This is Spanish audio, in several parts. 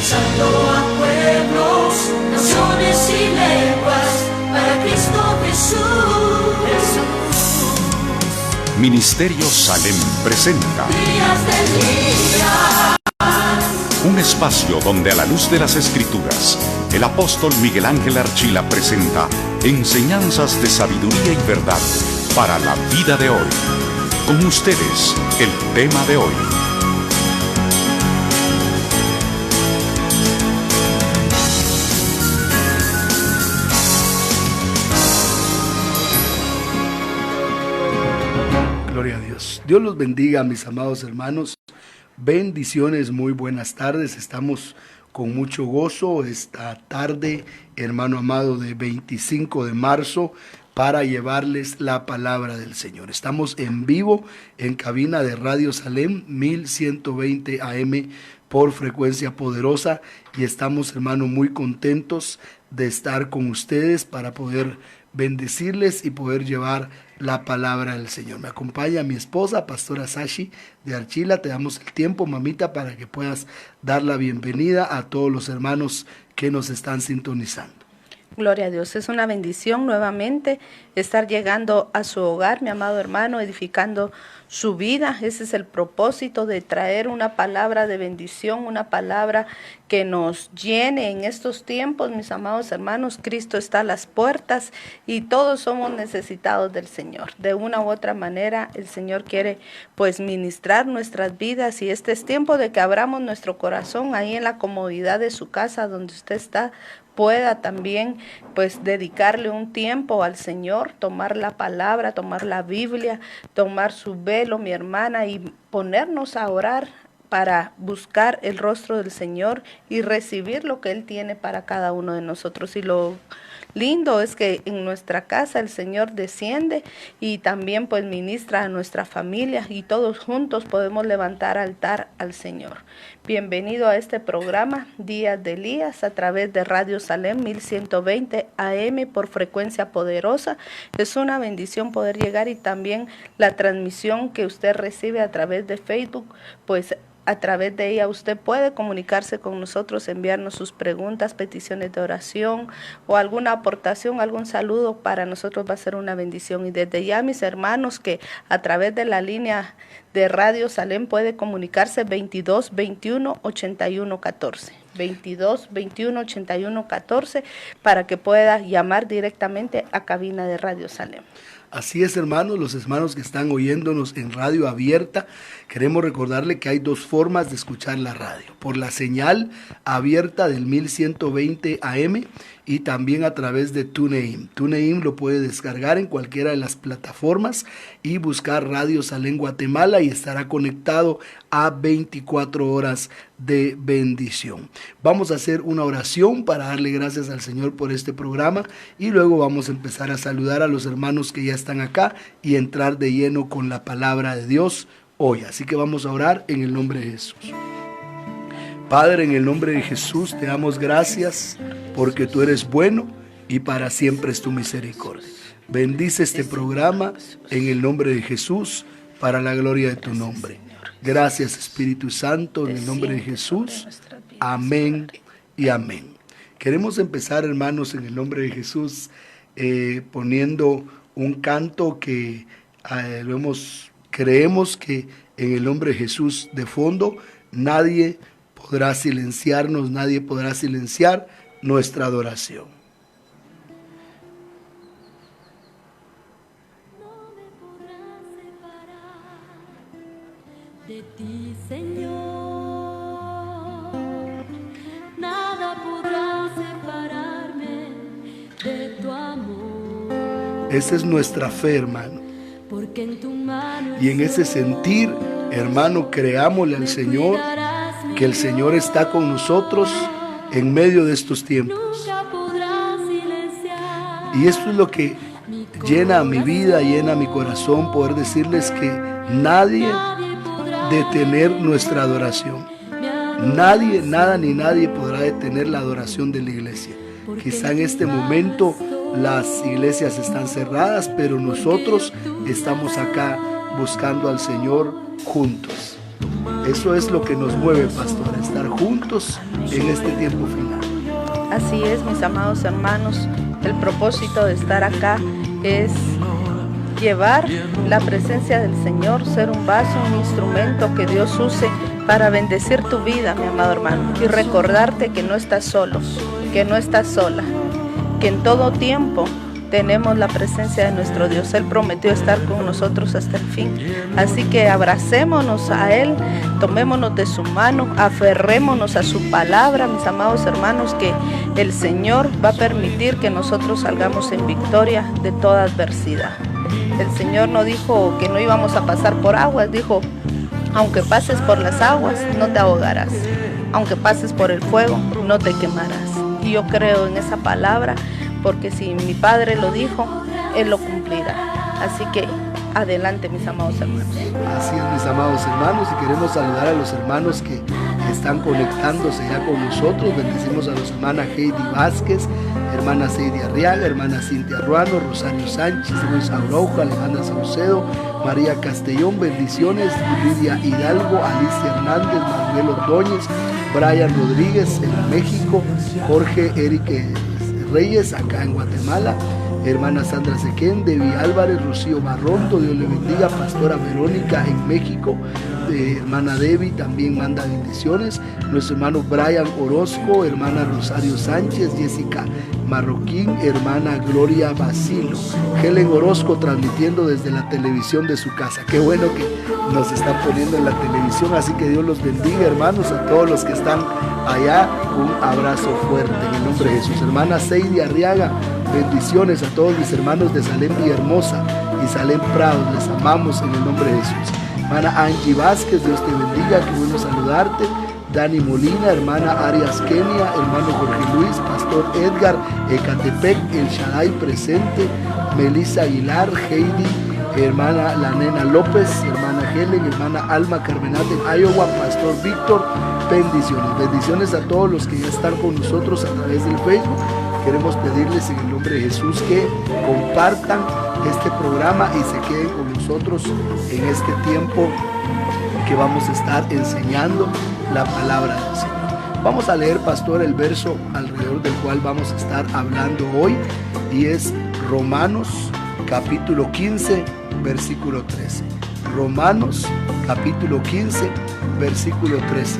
alcanzando a pueblos, naciones y lenguas, para Cristo Jesús. Ministerio Salem presenta Días del Día. un espacio donde a la luz de las Escrituras, el apóstol Miguel Ángel Archila presenta enseñanzas de sabiduría y verdad para la vida de hoy. Con ustedes, el tema de hoy. Gloria a Dios. Dios los bendiga, mis amados hermanos. Bendiciones, muy buenas tardes. Estamos con mucho gozo esta tarde, hermano amado, de 25 de marzo, para llevarles la palabra del Señor. Estamos en vivo en cabina de Radio Salem, 1120 AM por frecuencia poderosa, y estamos, hermano, muy contentos de estar con ustedes para poder bendecirles y poder llevar la palabra del Señor. Me acompaña mi esposa, Pastora Sashi de Archila. Te damos el tiempo, mamita, para que puedas dar la bienvenida a todos los hermanos que nos están sintonizando. Gloria a Dios, es una bendición nuevamente estar llegando a su hogar, mi amado hermano, edificando su vida. Ese es el propósito de traer una palabra de bendición, una palabra que nos llene en estos tiempos, mis amados hermanos. Cristo está a las puertas y todos somos necesitados del Señor. De una u otra manera, el Señor quiere pues ministrar nuestras vidas, y este es tiempo de que abramos nuestro corazón ahí en la comodidad de su casa donde usted está, pueda también pues dedicarle un tiempo al Señor, tomar la palabra, tomar la Biblia, tomar su velo, mi hermana, y ponernos a orar para buscar el rostro del Señor y recibir lo que Él tiene para cada uno de nosotros. Y lo lindo es que en nuestra casa el Señor desciende y también pues ministra a nuestra familia, y todos juntos podemos levantar altar al Señor. Bienvenido a este programa Días de Elías a través de Radio Salem 1120 AM por frecuencia poderosa. Es una bendición poder llegar, y también la transmisión que usted recibe a través de Facebook, pues a través de ella usted puede comunicarse con nosotros, enviarnos sus preguntas, peticiones de oración o alguna aportación, algún saludo. Para nosotros va a ser una bendición. Y desde ya, mis hermanos, que a través de la línea de Radio Salem puede comunicarse 22 21 81 14. 22 21 81 14 para que pueda llamar directamente a cabina de Radio Salem. Así es, hermanos, los hermanos que están oyéndonos en radio abierta, queremos recordarle que hay dos formas de escuchar la radio: por la señal abierta del 1120 AM y también a través de TuneIn. TuneIn lo puede descargar en cualquiera de las plataformas y buscar Radio Salem Guatemala, y estará conectado a 24 horas de bendición. Vamos a hacer una oración para darle gracias al Señor por este programa, y luego vamos a empezar a saludar a los hermanos que ya están acá y entrar de lleno con la palabra de Dios hoy. Así que vamos a orar en el nombre de Jesús. Padre, en el nombre de Jesús te damos gracias porque tú eres bueno y para siempre es tu misericordia. Bendice este programa en el nombre de Jesús, para la gloria de tu nombre. Gracias, Espíritu Santo, en el nombre de Jesús. Amén y amén. Queremos empezar, hermanos, en el nombre de Jesús, poniendo un canto que creemos que en el nombre de Jesús de fondo nadie podrá silenciarnos, nadie podrá silenciar nuestra adoración. No me podrás separar de ti, Señor. Nada podrá separarme de tu amor. Esa es nuestra fe, hermano. Porque en tu mano Y en ese sentir, hermano, creámosle al Señor que el Señor está con nosotros en medio de estos tiempos. Y esto es lo que llena mi vida, llena mi corazón, poder decirles que nadie detener nuestra adoración. Nadie, nada ni nadie podrá detener la adoración de la iglesia. Quizá en este momento las iglesias están cerradas, pero nosotros estamos acá buscando al Señor juntos. Eso es lo que nos mueve, pastor, estar juntos en este tiempo final. Así es, mis amados hermanos, el propósito de estar acá es llevar la presencia del Señor, ser un vaso, un instrumento que Dios use para bendecir tu vida, mi amado hermano, y recordarte que no estás solo, que no estás sola, que en todo tiempo tenemos la presencia de nuestro Dios. Él prometió estar con nosotros hasta el fin. Así que abracémonos a Él, tomémonos de su mano, aferrémonos a su palabra, mis amados hermanos, que el Señor va a permitir que nosotros salgamos en victoria de toda adversidad. El Señor no dijo que no íbamos a pasar por aguas, dijo: aunque pases por las aguas, no te ahogarás. Aunque pases por el fuego, no te quemarás. Y yo creo en esa palabra, porque si mi Padre lo dijo, Él lo cumplirá. Así que adelante, mis amados hermanos. Así es, mis amados hermanos, y queremos saludar a los hermanos que están conectándose ya con nosotros. Bendecimos a los hermanas Heidi Vázquez, hermana Seidy Arriaga, hermana Cintia Ruano, Rosario Sánchez, Luis Araujo, Alejandra Saucedo, María Castellón, bendiciones, Lidia Hidalgo, Alicia Hernández, Manuel Ordóñez, Brian Rodríguez en México, Jorge Erique Reyes acá en Guatemala, hermana Sandra Sequén, Debbie Álvarez, Rocío Barrondo, Dios le bendiga, pastora Verónica en México, hermana Debbie también manda bendiciones, nuestro hermano Brian Orozco, hermana Rosario Sánchez, Jessica Marroquín, hermana Gloria Basilo, Helen Orozco transmitiendo desde la televisión de su casa. Qué bueno que nos están poniendo en la televisión, así que Dios los bendiga, hermanos, a todos los que están allá, un abrazo fuerte en el nombre de Jesús. Hermana Seidy Arriaga, bendiciones a todos mis hermanos de Salem Villahermosa y Salem Prados, les amamos en el nombre de Jesús. Hermana Angie Vázquez, Dios te bendiga, qué bueno saludarte. Dani Molina, hermana Arias Kenia, hermano Jorge Luis, pastor Edgar Ecatepec, El Shaddai presente, Melissa Aguilar, Heidi, hermana La Nena López, hermana Helen, hermana Alma Carmenate en Iowa, pastor Víctor, bendiciones. Bendiciones a todos los que ya están con nosotros a través del Facebook. Queremos pedirles en el nombre de Jesús que compartan este programa y se queden con nosotros en este tiempo que vamos a estar enseñando la palabra del Señor. Vamos a leer, pastor, el verso alrededor del cual vamos a estar hablando hoy, y es Romanos capítulo 15, versículo 13. Romanos capítulo 15, versículo 13.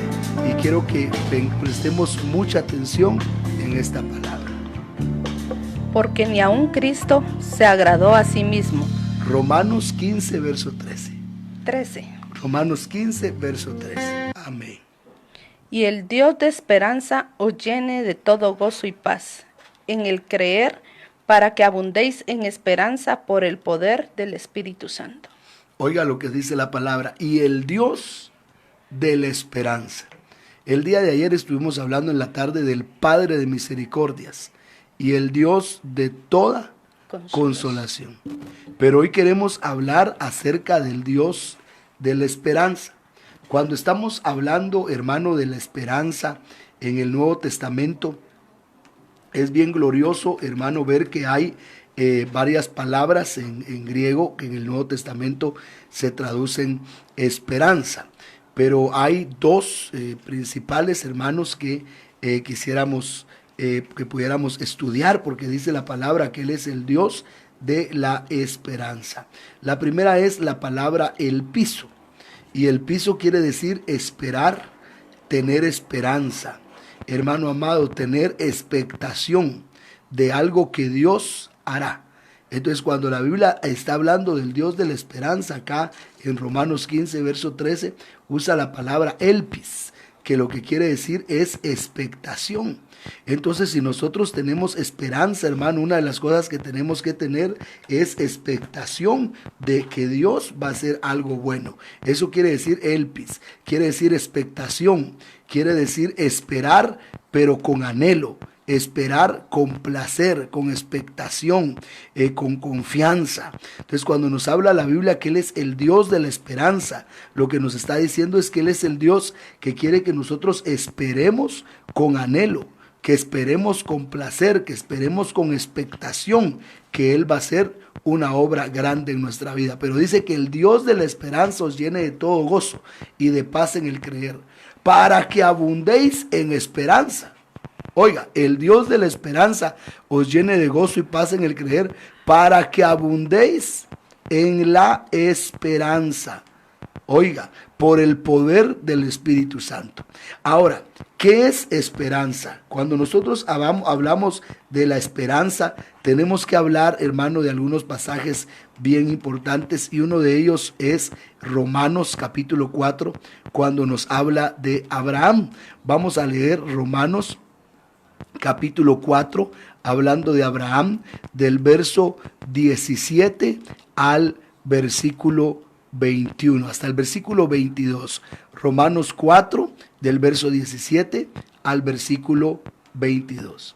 Y quiero que prestemos mucha atención en esta palabra. Porque ni aun Cristo se agradó a sí mismo. Romanos 15, verso 13. 13. Romanos 15, verso 13. Amén. Y el Dios de esperanza os llene de todo gozo y paz en el creer, para que abundéis en esperanza por el poder del Espíritu Santo. Oiga lo que dice la palabra: y el Dios de la esperanza. El día de ayer estuvimos hablando en la tarde del Padre de misericordias y el Dios de toda consolación. Pero hoy queremos hablar acerca del Dios de la esperanza. Cuando estamos hablando, hermano, de la esperanza en el Nuevo Testamento, es bien glorioso, hermano, ver que hay varias palabras en griego que en el Nuevo Testamento se traducen esperanza. Pero hay dos principales, hermanos, que quisiéramos que pudiéramos estudiar, porque dice la palabra que Él es el Dios de la esperanza. La primera es la palabra elpizo, y elpizo quiere decir esperar, tener esperanza. Hermano amado, tener expectación de algo que Dios hará. Entonces, cuando la Biblia está hablando del Dios de la esperanza, acá en Romanos 15, verso 13, usa la palabra elpis, que lo que quiere decir es expectación. Entonces, si nosotros tenemos esperanza, hermano, una de las cosas que tenemos que tener es expectación de que Dios va a hacer algo bueno. Eso quiere decir elpis, quiere decir expectación, quiere decir esperar, pero con anhelo. Esperar con placer, con expectación, con confianza. Entonces, cuando nos habla la Biblia que Él es el Dios de la esperanza, lo que nos está diciendo es que Él es el Dios que quiere que nosotros esperemos con anhelo, que esperemos con placer, que esperemos con expectación que Él va a hacer una obra grande en nuestra vida. Pero dice que el Dios de la esperanza os llene de todo gozo y de paz en el creer, para que abundéis en esperanza. Oiga, el Dios de la esperanza os llene de gozo y paz en el creer, para que abundéis en la esperanza. Oiga, por el poder del Espíritu Santo. Ahora, ¿qué es esperanza? Cuando nosotros hablamos de la esperanza, tenemos que hablar, hermano, de algunos pasajes bien importantes, y uno de ellos es Romanos capítulo 4, cuando nos habla de Abraham. Vamos a leer Romanos capítulo 4, hablando de Abraham, del verso 17 al versículo 21, hasta el versículo 22. Romanos 4, del verso 17 al versículo 22.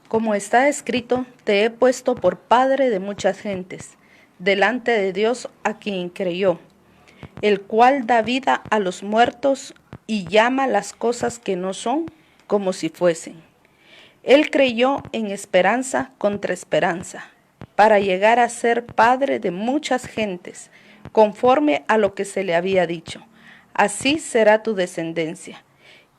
Como está escrito, te he puesto por padre de muchas gentes, delante de Dios a quien creyó, el cual da vida a los muertos y llama las cosas que no son como si fuesen. Él creyó en esperanza contra esperanza, para llegar a ser padre de muchas gentes, conforme a lo que se le había dicho. Así será tu descendencia.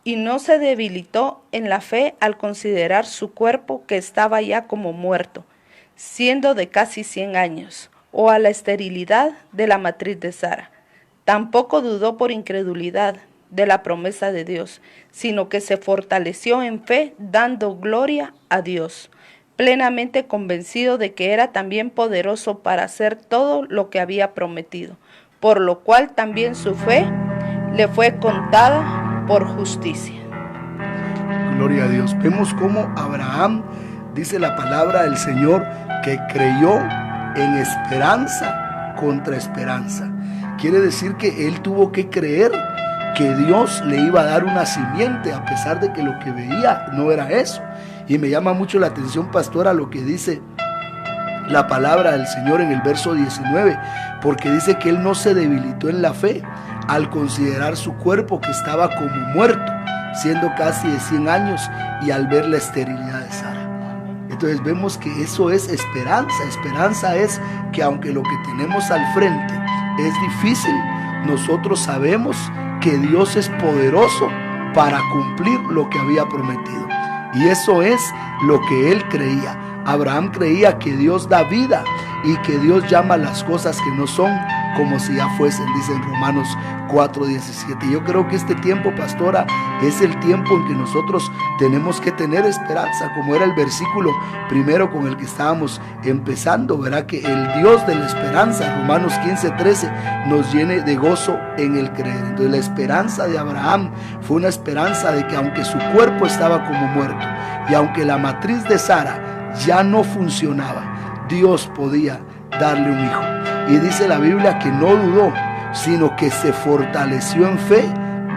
Y no se debilitó en la fe al considerar su cuerpo, que estaba ya como muerto, siendo de casi 100 años, o a la esterilidad de la matriz de Sara. Tampoco dudó por incredulidad de la promesa de Dios, sino que se fortaleció en fe, dando gloria a Dios, plenamente convencido de que era también poderoso para hacer todo lo que había prometido, por lo cual también su fe le fue contada por justicia. Gloria a Dios. Vemos cómo Abraham, dice la palabra del Señor, que creyó en esperanza contra esperanza. Quiere decir que él tuvo que creer que Dios le iba a dar una simiente, a pesar de que lo que veía no era eso. Y me llama mucho la atención, pastora, lo que dice la palabra del Señor en el verso 19, porque dice que él no se debilitó en la fe al considerar su cuerpo, que estaba como muerto, siendo casi de 100 años, y al ver la esterilidad de Sara. Entonces vemos que eso es esperanza. Esperanza es que aunque lo que tenemos al frente es difícil, nosotros sabemos que Dios es poderoso para cumplir lo que había prometido. Y eso es lo que él creía. Abraham creía que Dios da vida y que Dios llama las cosas que no son como si ya fuesen, dice en Romanos 4:17. Yo creo que este tiempo, pastora, es el tiempo en que nosotros tenemos que tener esperanza, como era el versículo primero con el que estábamos empezando, verá que el Dios de la esperanza, Romanos 15:13, nos llene de gozo en el creer. Entonces la esperanza de Abraham fue una esperanza de que aunque su cuerpo estaba como muerto y aunque la matriz de Sara ya no funcionaba, Dios podía darle un hijo. Y dice la Biblia que no dudó, sino que se fortaleció en fe,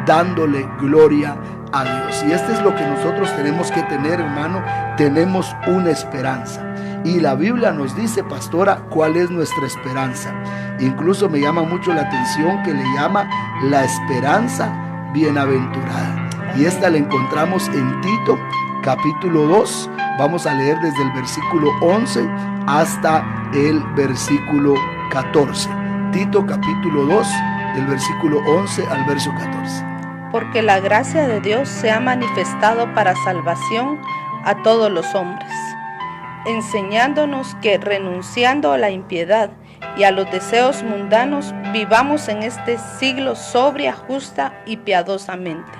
dándole gloria a Dios. Y esto es lo que nosotros tenemos que tener, hermano. Tenemos una esperanza. Y la Biblia nos dice, pastora, cuál es nuestra esperanza. Incluso me llama mucho la atención que le llama la esperanza bienaventurada. Y esta la encontramos en Tito, capítulo 2. Vamos a leer desde el versículo 11 hasta el versículo 14. Tito capítulo 2, del versículo 11 al verso 14. Porque la gracia de Dios se ha manifestado para salvación a todos los hombres, enseñándonos que renunciando a la impiedad y a los deseos mundanos, vivamos en este siglo sobria, justa y piadosamente,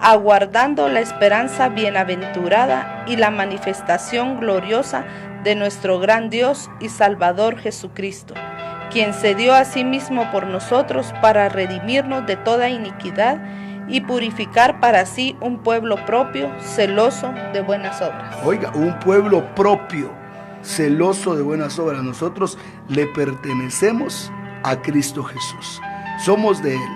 aguardando la esperanza bienaventurada y la manifestación gloriosa de nuestro gran Dios y Salvador Jesucristo, quien se dio a sí mismo por nosotros para redimirnos de toda iniquidad y purificar para sí un pueblo propio, celoso de buenas obras. Oiga, un pueblo propio, celoso de buenas obras. Nosotros le pertenecemos a Cristo Jesús. Somos de Él.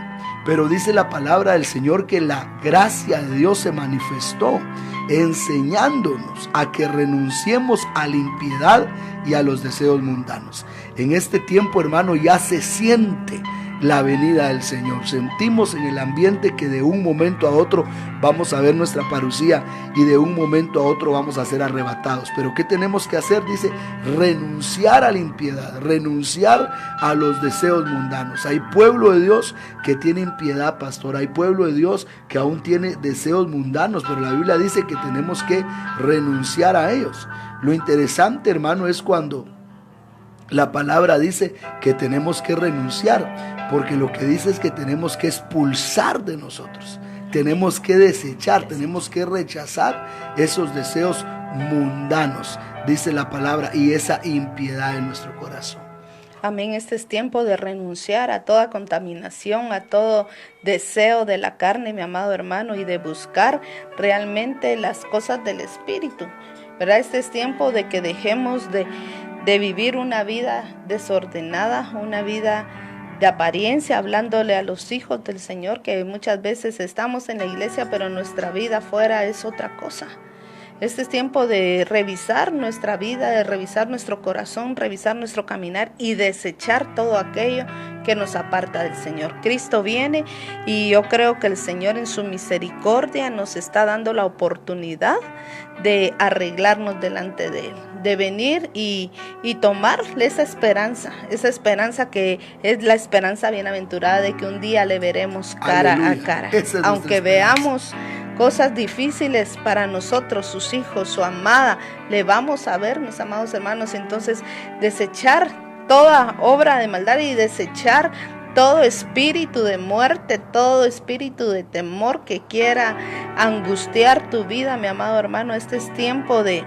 Pero dice la palabra del Señor que la gracia de Dios se manifestó, enseñándonos a que renunciemos a la impiedad y a los deseos mundanos. En este tiempo, hermano, ya se siente la venida del Señor. Sentimos en el ambiente que de un momento a otro vamos a ver nuestra parusía y de un momento a otro vamos a ser arrebatados. Pero ¿qué tenemos que hacer? Dice, renunciar a la impiedad, renunciar a los deseos mundanos. Hay pueblo de Dios que tiene impiedad, pastor. Hay pueblo de Dios que aún tiene deseos mundanos, pero la Biblia dice que tenemos que renunciar a ellos. Lo interesante, hermano, es cuando la palabra dice que tenemos que renunciar, porque lo que dice es que tenemos que expulsar de nosotros, tenemos que desechar, tenemos que rechazar esos deseos mundanos, dice la palabra, y esa impiedad en nuestro corazón. Amén. Este es tiempo de renunciar a toda contaminación, a todo deseo de la carne, mi amado hermano, y de buscar realmente las cosas del Espíritu, ¿verdad? Este es tiempo de que dejemos de vivir una vida desordenada, una vida de apariencia, hablándole a los hijos del Señor, que muchas veces estamos en la iglesia, pero nuestra vida afuera es otra cosa. Este es tiempo de revisar nuestra vida, de revisar nuestro corazón, revisar nuestro caminar y desechar todo aquello que nos aparta del Señor. Cristo viene y yo creo que el Señor en su misericordia nos está dando la oportunidad de arreglarnos delante de Él, de venir y tomar esa esperanza que es la esperanza bienaventurada de que un día le veremos cara a cara. Aunque veamos cosas difíciles para nosotros, sus hijos, su amada, le vamos a ver, mis amados hermanos. Entonces, desechar toda obra de maldad y desechar todo espíritu de muerte, todo espíritu de temor que quiera angustiar tu vida, mi amado hermano. Este es tiempo de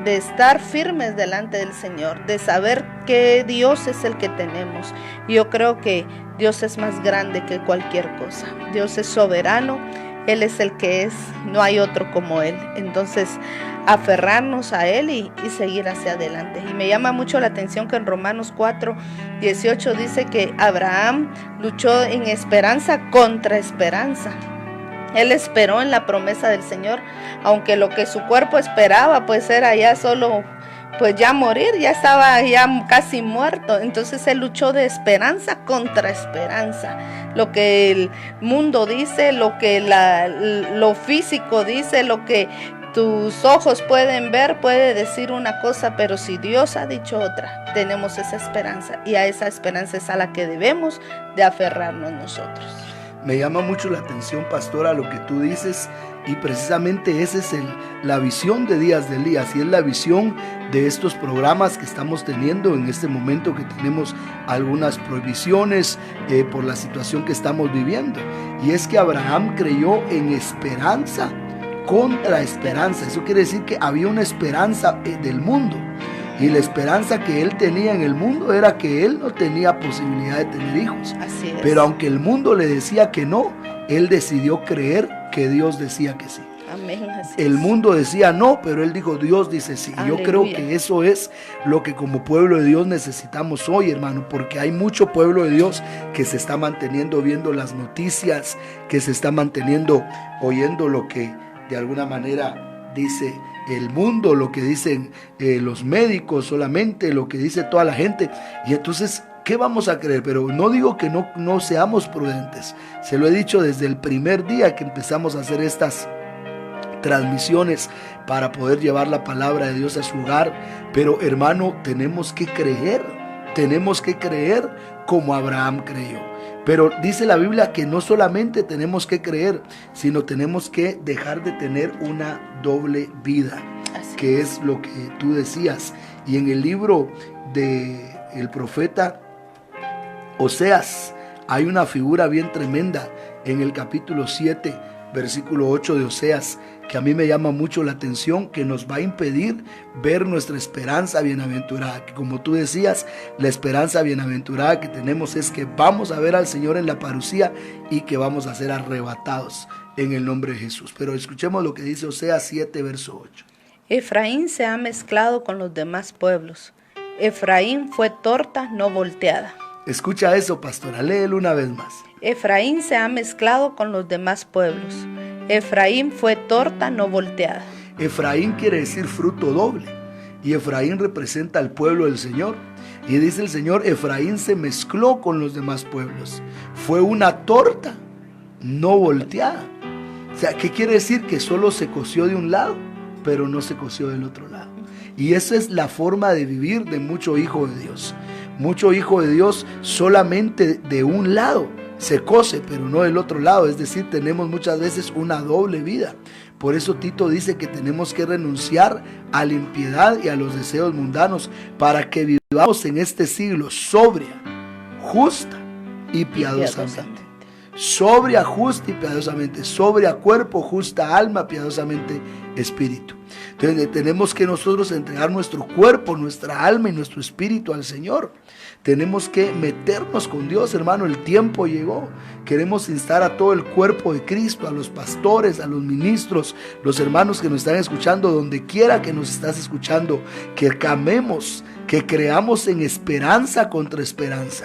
estar firmes delante del Señor, de saber que Dios es el que tenemos. Yo creo que Dios es más grande que cualquier cosa. Dios es soberano, Él es el que es, no hay otro como Él. Entonces, aferrarnos a Él y seguir hacia adelante. Y me llama mucho la atención que en Romanos 4:18 dice que Abraham luchó en esperanza contra esperanza. Él esperó en la promesa del Señor, aunque lo que su cuerpo esperaba pues era ya solo pues ya morir, ya estaba ya casi muerto. Entonces él luchó de esperanza contra esperanza. Lo que el mundo dice, lo que lo físico dice, lo que tus ojos pueden ver, puede decir una cosa, pero si Dios ha dicho otra, tenemos esa esperanza, y a esa esperanza es a la que debemos de aferrarnos nosotros. Me llama mucho la atención, pastora, lo que tú dices, y precisamente esa es la visión de Días de Elías, y es la visión de estos programas que estamos teniendo en este momento, que tenemos algunas prohibiciones por la situación que estamos viviendo. Y es que Abraham creyó en esperanza contra esperanza. Eso quiere decir que había una esperanza del mundo, y la esperanza que él tenía en el mundo era que él no tenía posibilidad de tener hijos. Así es. Pero aunque el mundo le decía que no, él decidió creer que Dios decía que sí. Amén, así El es. mundo decía no, pero él dijo Dios dice sí. Y yo creo que eso es lo que como pueblo de Dios necesitamos hoy, hermano, porque hay mucho pueblo de Dios que se está manteniendo viendo las noticias, que se está manteniendo oyendo lo que de alguna manera dice el mundo, lo que dicen los médicos solamente, lo que dice toda la gente. Y entonces, ¿qué vamos a creer? Pero no digo que no seamos prudentes. Se lo he dicho desde el primer día que empezamos a hacer estas transmisiones para poder llevar la palabra de Dios a su hogar. Pero hermano, tenemos que creer como Abraham creyó. Pero dice la Biblia que no solamente tenemos que creer, sino tenemos que dejar de tener una doble vida, que es lo que tú decías. Y en el libro del profeta Oseas hay una figura bien tremenda en el capítulo 7, versículo 8 de Oseas, que a mí me llama mucho la atención, que nos va a impedir ver nuestra esperanza bienaventurada. Que como tú decías, la esperanza bienaventurada que tenemos es que vamos a ver al Señor en la parusía y que vamos a ser arrebatados en el nombre de Jesús. Pero escuchemos lo que dice Oseas 7, verso 8. Efraín se ha mezclado con los demás pueblos. Efraín fue torta no volteada. Escucha eso, pastora, léelo una vez más. Efraín se ha mezclado con los demás pueblos. Efraín fue torta no volteada. Efraín quiere decir fruto doble. y Efraín representa al pueblo del Señor. Y dice el Señor, Efraín se mezcló con los demás pueblos. Fue una torta, no volteada. O sea, ¿qué quiere decir? Que solo se coció de un lado, pero no se coció del otro lado. Y esa es la forma de vivir de mucho hijo de Dios. Mucho hijo de Dios solamente de un lado se cose, pero no del otro lado. Es decir, tenemos muchas veces una doble vida. Por eso Tito dice que tenemos que renunciar a la impiedad y a los deseos mundanos para que vivamos en este siglo sobria, justa y piadosamente. Sobria, justa y piadosamente. Sobria cuerpo, justa alma, piadosamente espíritu. Entonces tenemos que nosotros entregar nuestro cuerpo, nuestra alma y nuestro espíritu al Señor. Tenemos que meternos con Dios, hermano. El tiempo llegó. Queremos instar a todo el cuerpo de Cristo, a los pastores, a los ministros, los hermanos que nos están escuchando, donde quiera que nos estás escuchando, que camemos, que creamos en esperanza contra esperanza.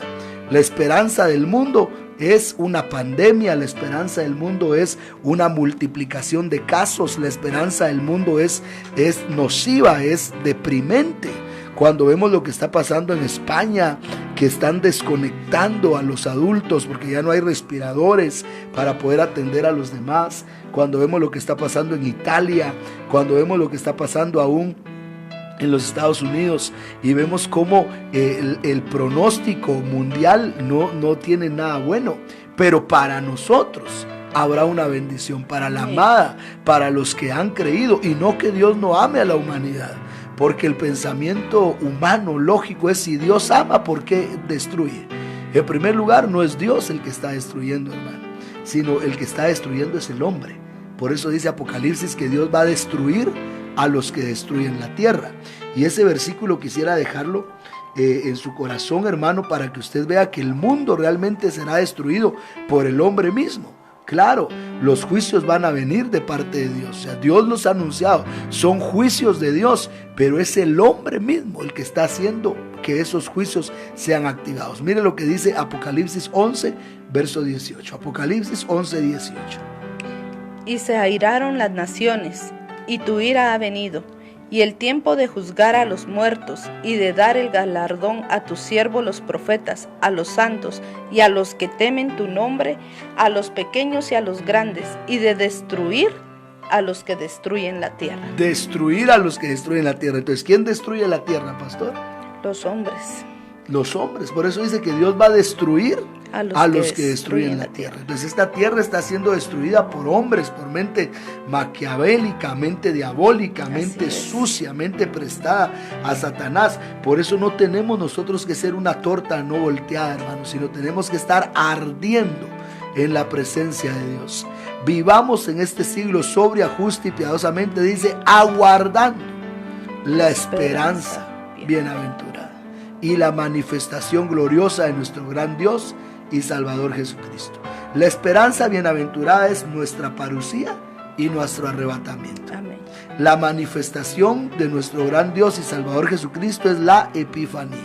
La esperanza del mundo es una pandemia, la esperanza del mundo es una multiplicación de casos, la esperanza del mundo es nociva, es deprimente. Cuando vemos lo que está pasando en España, que están desconectando a los adultos porque ya no hay respiradores para poder atender a los demás. Cuando vemos lo que está pasando en Italia, cuando vemos lo que está pasando aún en los Estados Unidos y vemos cómo el pronóstico mundial no tiene nada bueno, pero para nosotros habrá una bendición, para la amada, para los que han creído, y no que Dios no ame a la humanidad, porque el pensamiento humano lógico es: si Dios ama, ¿por qué destruye? En primer lugar, no es Dios el que está destruyendo, hermano, sino el que está destruyendo es el hombre. Por eso dice Apocalipsis que Dios va a destruir a los que destruyen la tierra. Y ese versículo quisiera dejarlo en su corazón, hermano, para que usted vea que el mundo realmente será destruido por el hombre mismo. Claro, los juicios van a venir de parte de Dios. O sea, Dios los ha anunciado, son juicios de Dios, pero es el hombre mismo el que está haciendo que esos juicios sean activados. Mire lo que dice Apocalipsis 11, verso 18. Apocalipsis 11, 18. Y se airaron las naciones, y tu ira ha venido, y el tiempo de juzgar a los muertos, y de dar el galardón a tus siervos los profetas, a los santos, y a los que temen tu nombre, a los pequeños y a los grandes, y de destruir a los que destruyen la tierra. Destruir a los que destruyen la tierra. Entonces, ¿quién destruye la tierra, pastor? Los hombres. Los hombres. Por eso dice que Dios va a destruir a los que destruyen la tierra. Entonces esta tierra está siendo destruida por hombres, por mente maquiavélica, mente diabólica, mente sucia, mente prestada a Satanás. Por eso no tenemos nosotros que ser una torta no volteada, hermanos, sino tenemos que estar ardiendo en la presencia de Dios. Vivamos en este siglo sobria, justa y piadosamente, dice, aguardando la esperanza bienaventurada y la manifestación gloriosa de nuestro gran Dios y Salvador Jesucristo. La esperanza bienaventurada es nuestra parucía y nuestro arrebatamiento. Amén. La manifestación de nuestro gran Dios y Salvador Jesucristo es la epifanía.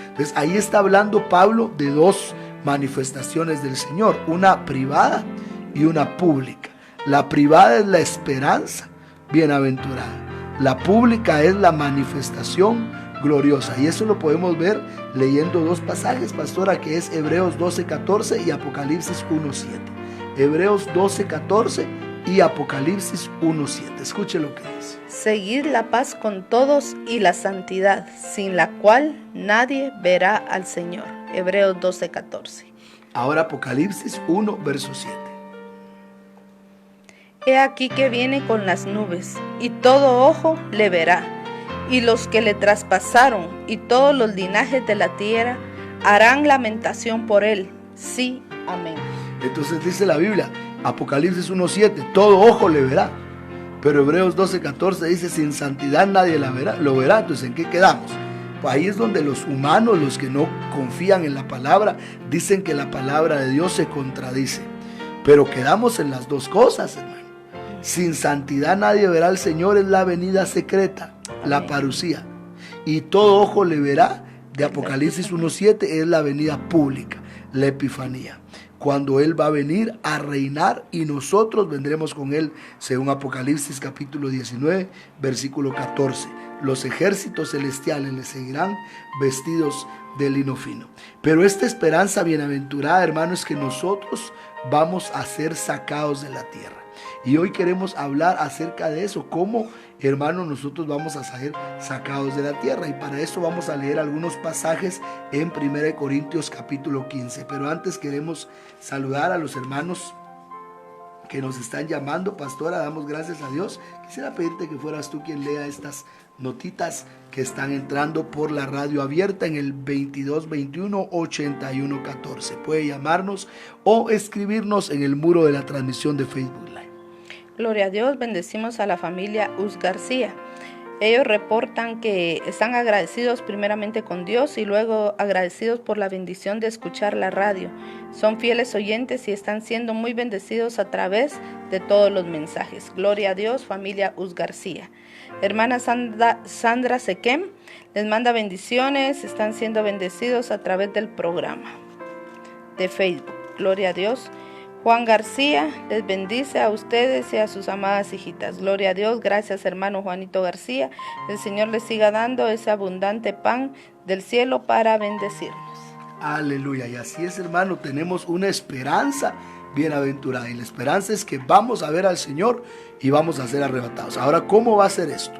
Entonces ahí está hablando Pablo de dos manifestaciones del Señor, una privada y una pública. La privada es la esperanza bienaventurada, la pública es la manifestación gloriosa, y eso lo podemos ver leyendo dos pasajes, pastora, que es Hebreos 12:14 y Apocalipsis 1:7. Hebreos 12:14 y Apocalipsis 1:7. Escuche lo que dice. Seguid la paz con todos y la santidad, sin la cual nadie verá al Señor. Hebreos 12:14. Ahora Apocalipsis 1, verso 7. He aquí que viene con las nubes, y todo ojo le verá, y los que le traspasaron y todos los linajes de la tierra harán lamentación por él. Sí, amén. Entonces dice la Biblia, Apocalipsis 1:7, todo ojo le verá. Pero Hebreos 12:14 dice, sin santidad nadie lo verá. Entonces, ¿en qué quedamos? Pues ahí es donde los humanos, los que no confían en la palabra, dicen que la palabra de Dios se contradice. Pero quedamos en las dos cosas, hermano. Sin santidad nadie verá al Señor, es la venida secreta, la parucía. Y todo ojo le verá, de Apocalipsis 1:7, es la venida pública, la epifanía. cuando Él va a venir a reinar y nosotros vendremos con Él, según Apocalipsis capítulo 19, versículo 14. Los ejércitos celestiales le seguirán vestidos de lino fino. Pero esta esperanza bienaventurada, hermano, es que nosotros vamos a ser sacados de la tierra. Y hoy queremos hablar acerca de eso, cómo, hermano, nosotros vamos a ser sacados de la tierra. Y para eso vamos a leer algunos pasajes en 1 Corintios capítulo 15. Pero antes queremos saludar a los hermanos que nos están llamando. Pastora, damos gracias a Dios. Quisiera pedirte que fueras tú quien lea estas notitas que están entrando por la radio abierta en el 2221-8114. Puede llamarnos o escribirnos en el muro de la transmisión de Facebook Live. Gloria a Dios, bendecimos a la familia Us García. Ellos reportan que están agradecidos primeramente con Dios y luego agradecidos por la bendición de escuchar la radio. Son fieles oyentes y están siendo muy bendecidos a través de todos los mensajes. Gloria a Dios, familia Us García. Hermana Sandra Sequem les manda bendiciones, están siendo bendecidos a través del programa de Facebook. Gloria a Dios. Juan García les bendice a ustedes y a sus amadas hijitas. Gloria a Dios. Gracias, hermano Juanito García. El Señor les siga dando ese abundante pan del cielo para bendecirnos. Aleluya. Y así es, hermano, tenemos una esperanza bienaventurada. Y la esperanza es que vamos a ver al Señor y vamos a ser arrebatados. Ahora, ¿cómo va a ser esto?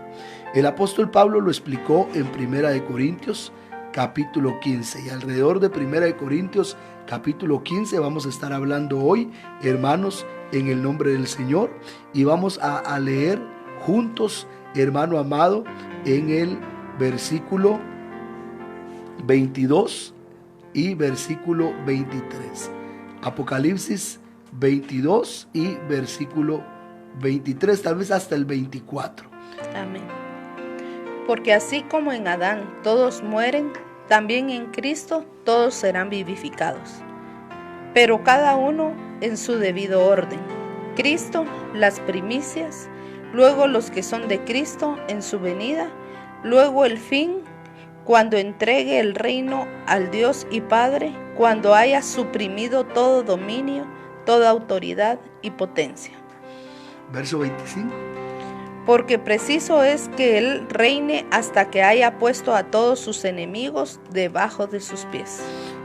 El apóstol Pablo lo explicó en 1 Corintios capítulo 15. Y alrededor de 1 Corintios capítulo 15 vamos a estar hablando hoy, hermanos, en el nombre del Señor. Y vamos a leer juntos, hermano amado, en el versículo 22 y versículo 23. Apocalipsis 22 y versículo 23, tal vez hasta el 24. Amén. Porque así como en Adán todos mueren, también en Cristo todos serán vivificados. Pero cada uno en su debido orden. Cristo, las primicias, luego los que son de Cristo en su venida, luego el fin, cuando entregue el reino al Dios y Padre, cuando haya suprimido todo dominio, toda autoridad y potencia. Verso 25. Porque preciso es que Él reine hasta que haya puesto a todos sus enemigos debajo de sus pies.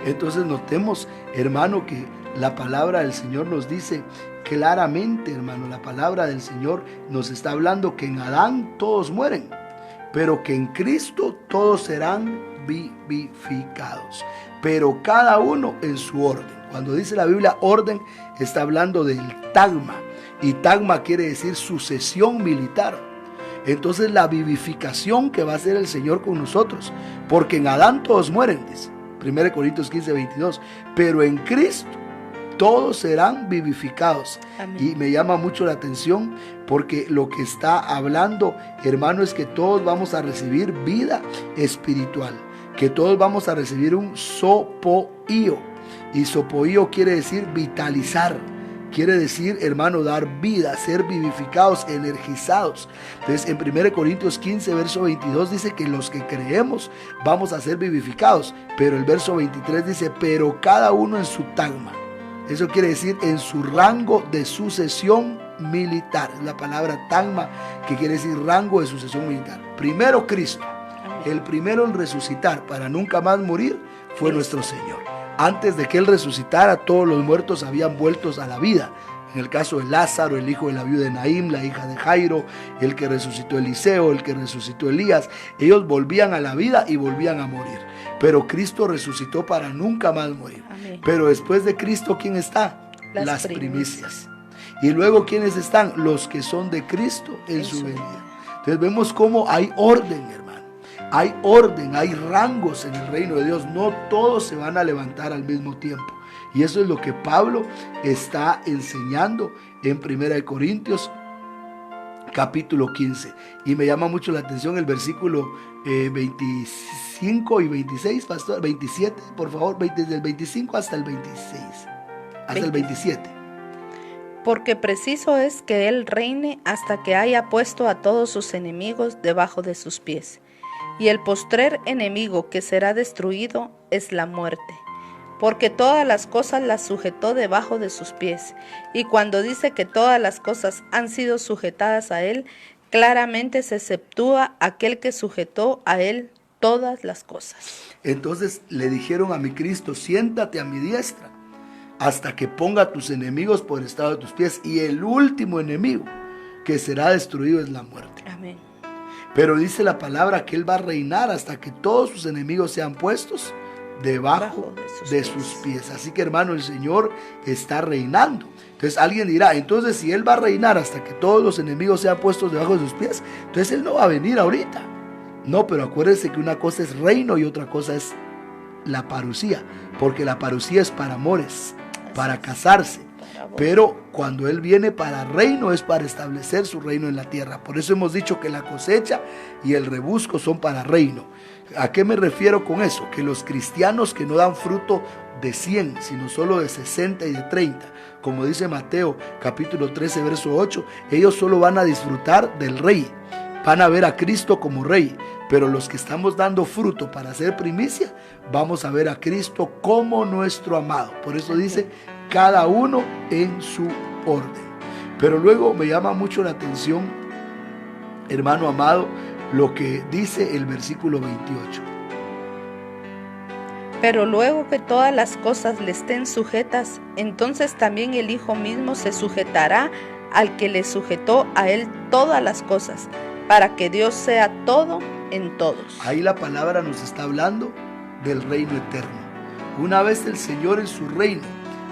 Entonces notemos, hermano, que la palabra del Señor nos dice claramente, hermano, la palabra del Señor nos está hablando que en Adán todos mueren, pero que en Cristo todos serán vivificados, pero cada uno en su orden. Cuando dice la Biblia orden, está hablando del tagma, y tagma quiere decir sucesión militar. Entonces la vivificación que va a hacer el Señor con nosotros, porque en Adán todos mueren, dice 1 Corintios 15, 22, pero en Cristo todos serán vivificados. Amén. Y me llama mucho la atención porque lo que está hablando, hermano, es que todos vamos a recibir vida espiritual, que todos vamos a recibir un sopoío, y sopoío quiere decir vitalizar. Quiere decir, hermano, dar vida, ser vivificados, energizados. Entonces, en 1 Corintios 15, verso 22 dice que los que creemos vamos a ser vivificados. Pero el verso 23 dice, pero cada uno en su tagma. Eso quiere decir en su rango de sucesión militar. Es la palabra tagma, que quiere decir rango de sucesión militar. Primero Cristo, el primero en resucitar para nunca más morir, fue nuestro Señor. Antes de que Él resucitara, todos los muertos habían vuelto a la vida. En el caso de Lázaro, el hijo de la viuda de Naín, la hija de Jairo, el que resucitó Eliseo, el que resucitó Elías, ellos volvían a la vida y volvían a morir. Pero Cristo resucitó para nunca más morir. Amén. Pero después de Cristo, ¿quién está? Las primicias. Y luego, ¿quiénes están? Los que son de Cristo en su venida. Entonces vemos cómo hay orden, hermano. Hay orden, hay rangos en el reino de Dios. No todos se van a levantar al mismo tiempo. Y eso es lo que Pablo está enseñando en 1 Corintios capítulo 15. Y me llama mucho la atención el versículo 25 y 26, pastor. 27, por favor, desde el 25 hasta el 26. Hasta el 27. Porque preciso es que Él reine hasta que haya puesto a todos sus enemigos debajo de sus pies. Y el postrer enemigo que será destruido es la muerte. porque todas las cosas las sujetó debajo de sus pies. Y cuando dice que todas las cosas han sido sujetadas a él, claramente se exceptúa aquel que sujetó a él todas las cosas. Entonces le dijeron a mi Cristo, siéntate a mi diestra, hasta que ponga a tus enemigos por estrado de tus pies. Y el último enemigo que será destruido es la muerte. Amén. Pero dice la palabra que Él va a reinar hasta que todos sus enemigos sean puestos debajo de sus pies. Así que, hermano, el Señor está reinando. Entonces alguien dirá, entonces si Él va a reinar hasta que todos los enemigos sean puestos debajo de sus pies, entonces Él no va a venir ahorita. No, pero acuérdense que una cosa es reino y otra cosa es la parucía, porque la parucía es para amores, para casarse. Pero cuando Él viene para reino es para establecer su reino en la tierra. Por eso hemos dicho que la cosecha y el rebusco son para reino. ¿A qué me refiero con eso? Que los cristianos que no dan fruto de 100, sino solo de 60 y de 30, como dice Mateo capítulo 13 verso 8, ellos solo van a disfrutar del rey, van a ver a Cristo como rey. Pero los que estamos dando fruto para hacer primicia, vamos a ver a Cristo como nuestro amado. Por eso dice, cada uno en su orden. Pero luego me llama mucho la atención, hermano amado, lo que dice el versículo 28. Pero luego que todas las cosas le estén sujetas, entonces también el Hijo mismo se sujetará al que le sujetó a él todas las cosas, para que Dios sea todo en todos. Ahí la palabra nos está hablando del reino eterno. Una vez el Señor en su reino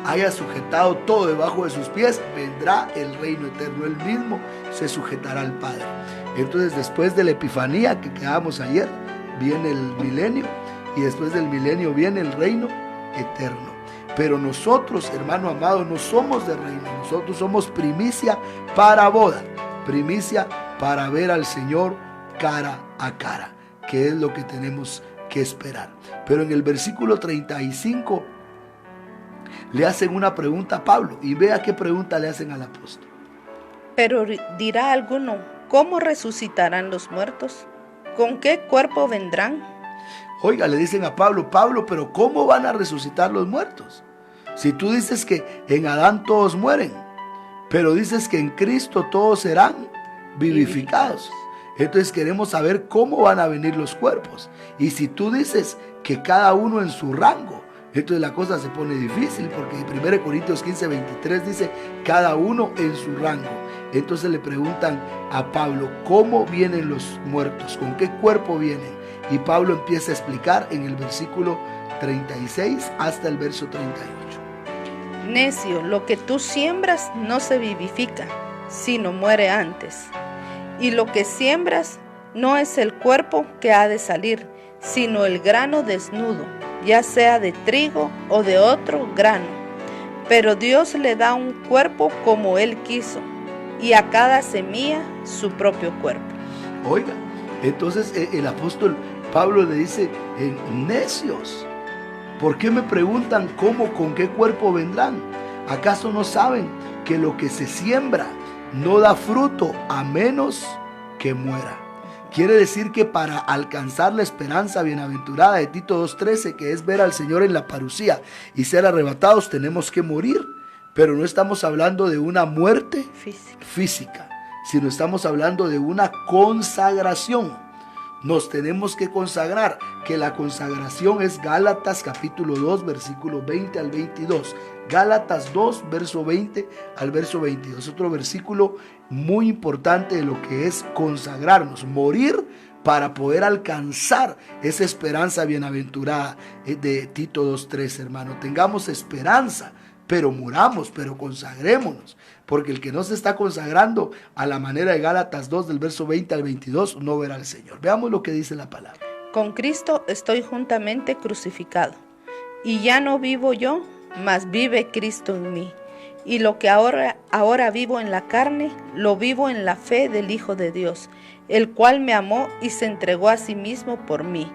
haya sujetado todo debajo de sus pies, vendrá el reino eterno. Él mismo se sujetará al Padre. Entonces, después de la Epifanía que quedamos ayer, viene el milenio, y después del milenio viene el reino eterno. Pero nosotros, hermano amado, no somos de reino, nosotros somos primicia para boda, primicia para ver al Señor cara a cara, que es lo que tenemos que esperar. Pero en el versículo 35 le hacen una pregunta a Pablo, y vea qué pregunta le hacen al apóstol. Pero dirá alguno, ¿cómo resucitarán los muertos? ¿Con qué cuerpo vendrán? Oiga, le dicen a Pablo, Pablo, pero ¿cómo van a resucitar los muertos? Si tú dices que en Adán todos mueren, pero dices que en Cristo todos serán vivificados. Entonces queremos saber cómo van a venir los cuerpos. Y si tú dices que cada uno en su rango, entonces la cosa se pone difícil, porque 1 Corintios 15, 23 dice, cada uno en su rango. Entonces le preguntan a Pablo, ¿cómo vienen los muertos? ¿Con qué cuerpo vienen? Y Pablo empieza a explicar en el versículo 36 hasta el verso 38. Necio, lo que tú siembras no se vivifica, sino muere antes. Y lo que siembras no es el cuerpo que ha de salir, sino el grano desnudo, ya sea de trigo o de otro grano. Pero Dios le da un cuerpo como Él quiso, y a cada semilla su propio cuerpo. Oiga, entonces el apóstol Pablo le dice, necios, ¿por qué me preguntan cómo, con qué cuerpo vendrán? ¿Acaso no saben que lo que se siembra no da fruto a menos que muera? Quiere decir que para alcanzar la esperanza bienaventurada de Tito 2:13, que es ver al Señor en la parucía y ser arrebatados, tenemos que morir. Pero no estamos hablando de una muerte física, sino estamos hablando de una consagración. Nos tenemos que consagrar, que la consagración es Gálatas capítulo 2, versículo 20 al 22. Gálatas 2, verso 20 al verso 22. Otro versículo muy importante de lo que es consagrarnos, morir para poder alcanzar esa esperanza bienaventurada de Tito 2:3, hermano. Tengamos esperanza, pero muramos, pero consagrémonos, porque el que no se está consagrando a la manera de Gálatas 2 del verso 20 al 22 no verá al Señor. Veamos lo que dice la palabra. Con Cristo estoy juntamente crucificado, y ya no vivo yo, mas vive Cristo en mí. Y lo que ahora vivo en la carne, lo vivo en la fe del Hijo de Dios, el cual me amó y se entregó a sí mismo por mí.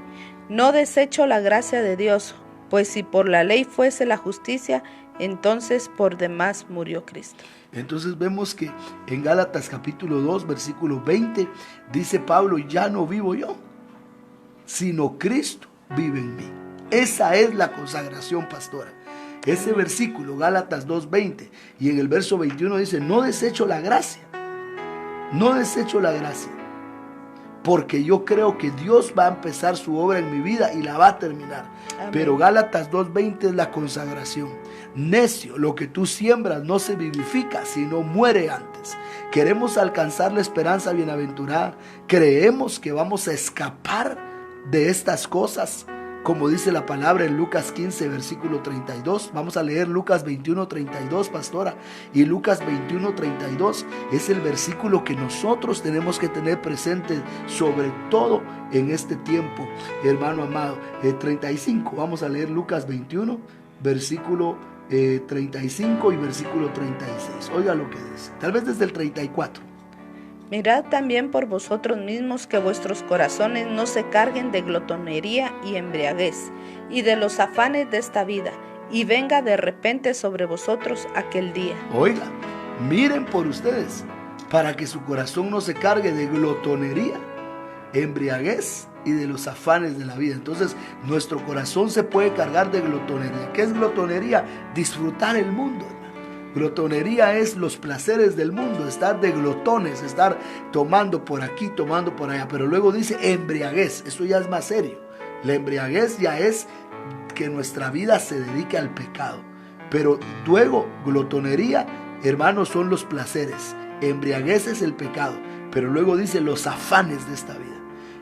No desecho la gracia de Dios, pues si por la ley fuese la justicia, entonces por demás murió Cristo. Entonces vemos que en Gálatas capítulo 2, versículo 20, dice Pablo, ya no vivo yo, sino Cristo vive en mí. Esa es la consagración, pastora. Ese versículo, Gálatas 2:20, y en el verso 21 dice, no desecho la gracia, no desecho la gracia, porque yo creo que Dios va a empezar su obra en mi vida y la va a terminar. Amén. Pero Gálatas 2:20 es la consagración. Necio, lo que tú siembras no se vivifica, sino muere antes. Queremos alcanzar la esperanza bienaventurada. Creemos que vamos a escapar de estas cosas, como dice la palabra en Lucas 15, versículo 32. Vamos a leer Lucas 21, 32, pastora. Y Lucas 21, 32 es el versículo que nosotros tenemos que tener presente, sobre todo en este tiempo, hermano amado. 35, vamos a leer Lucas 21, versículo 35 y versículo 36. Oiga lo que dice, tal vez desde el 34. Mirad también por vosotros mismos que vuestros corazones no se carguen de glotonería y embriaguez, y de los afanes de esta vida, y venga de repente sobre vosotros aquel día. Oiga, miren por ustedes, para que su corazón no se cargue de glotonería, embriaguez y de los afanes de la vida. Entonces, nuestro corazón se puede cargar de glotonería. ¿Qué es glotonería? Disfrutar el mundo. Glotonería es los placeres del mundo, estar de glotones, estar tomando por aquí, tomando por allá. Pero luego dice embriaguez, eso ya es más serio. La embriaguez ya es que nuestra vida se dedique al pecado. Pero luego glotonería, hermanos, son los placeres. Embriaguez es el pecado. Pero luego dice los afanes de esta vida.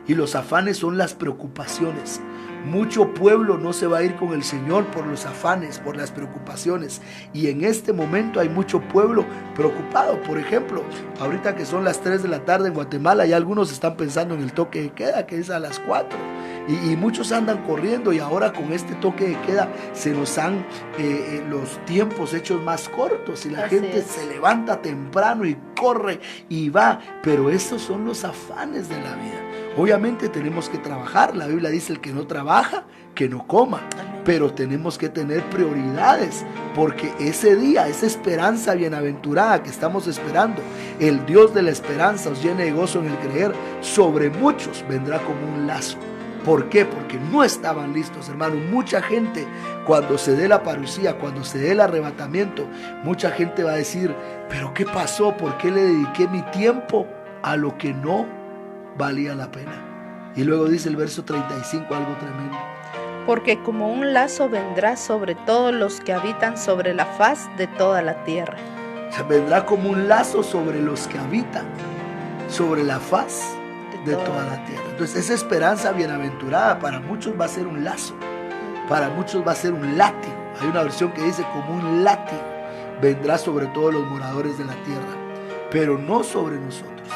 Y los afanes son las preocupaciones. Mucho pueblo no se va a ir con el Señor por los afanes, por las preocupaciones. Y en este momento hay mucho pueblo preocupado. Por ejemplo, ahorita que son las 3 de la tarde en Guatemala, ya algunos están pensando en el toque de queda, que es a las 4. Y muchos andan corriendo, y ahora con este toque de queda se nos han los tiempos hechos más cortos, y la gente se levanta temprano y corre y va. Pero esos son los afanes de la vida. Obviamente tenemos que trabajar. La Biblia dice: el que no trabaja, que no coma. Amén. Pero tenemos que tener prioridades, porque ese día, esa esperanza bienaventurada que estamos esperando, el Dios de la esperanza os llene de gozo en el creer, sobre muchos vendrá como un lazo. ¿Por qué? Porque no estaban listos, hermano. Mucha gente, cuando se dé la parucía, cuando se dé el arrebatamiento, mucha gente va a decir: ¿pero qué pasó? ¿Por qué le dediqué mi tiempo a lo que no valía la pena? Y luego dice el verso 35 algo tremendo. Porque como un lazo vendrá sobre todos los que habitan sobre la faz de toda la tierra. O sea, vendrá como un lazo sobre los que habitan sobre la faz de toda la tierra. Entonces, esa esperanza bienaventurada para muchos va a ser un lazo, para muchos va a ser un látigo. Hay una versión que dice: como un látigo vendrá sobre todos los moradores de la tierra, pero no sobre nosotros.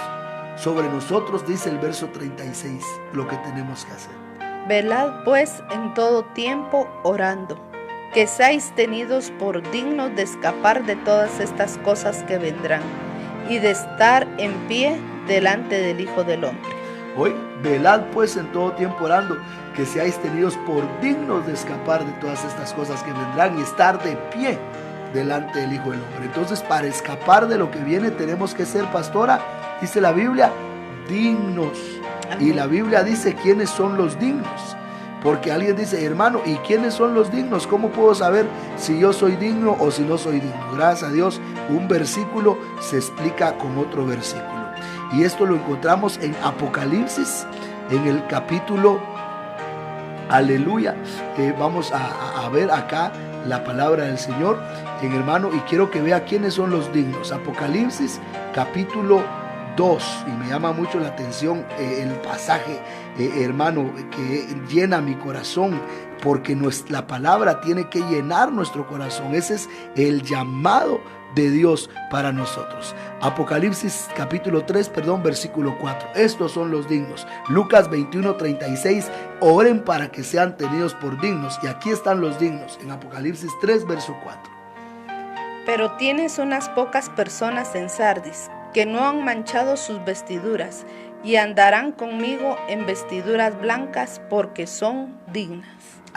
Sobre nosotros, dice el verso 36, lo que tenemos que hacer. Velad pues en todo tiempo orando, que seáis tenidos por dignos de escapar de todas estas cosas que vendrán, y de estar en pie delante del Hijo del Hombre. Hoy, velad pues en todo tiempo orando, que seáis tenidos por dignos de escapar de todas estas cosas que vendrán, y estar de pie delante del Hijo del Hombre. Entonces, para escapar de lo que viene, tenemos que ser, pastora, dice la Biblia, dignos. Amén. Y la Biblia dice quiénes son los dignos. Porque alguien dice: hermano, ¿y quiénes son los dignos? ¿Cómo puedo saber si yo soy digno o si no soy digno? Gracias a Dios, un versículo se explica con otro versículo. Y esto lo encontramos en Apocalipsis, en el capítulo, aleluya, vamos a ver acá la palabra del Señor, hermano, y quiero que vea quiénes son los dignos. Apocalipsis capítulo 2, y me llama mucho la atención el pasaje, hermano, que llena mi corazón, porque la palabra tiene que llenar nuestro corazón. Ese es el llamado de Dios para nosotros. Apocalipsis capítulo 3, versículo 4. Estos son los dignos. Lucas 21, 36. Oren para que sean tenidos por dignos. Y aquí están los dignos en Apocalipsis 3, verso 4. Pero tienes unas pocas personas en Sardis que no han manchado sus vestiduras, y andarán conmigo en vestiduras blancas, porque son dignas.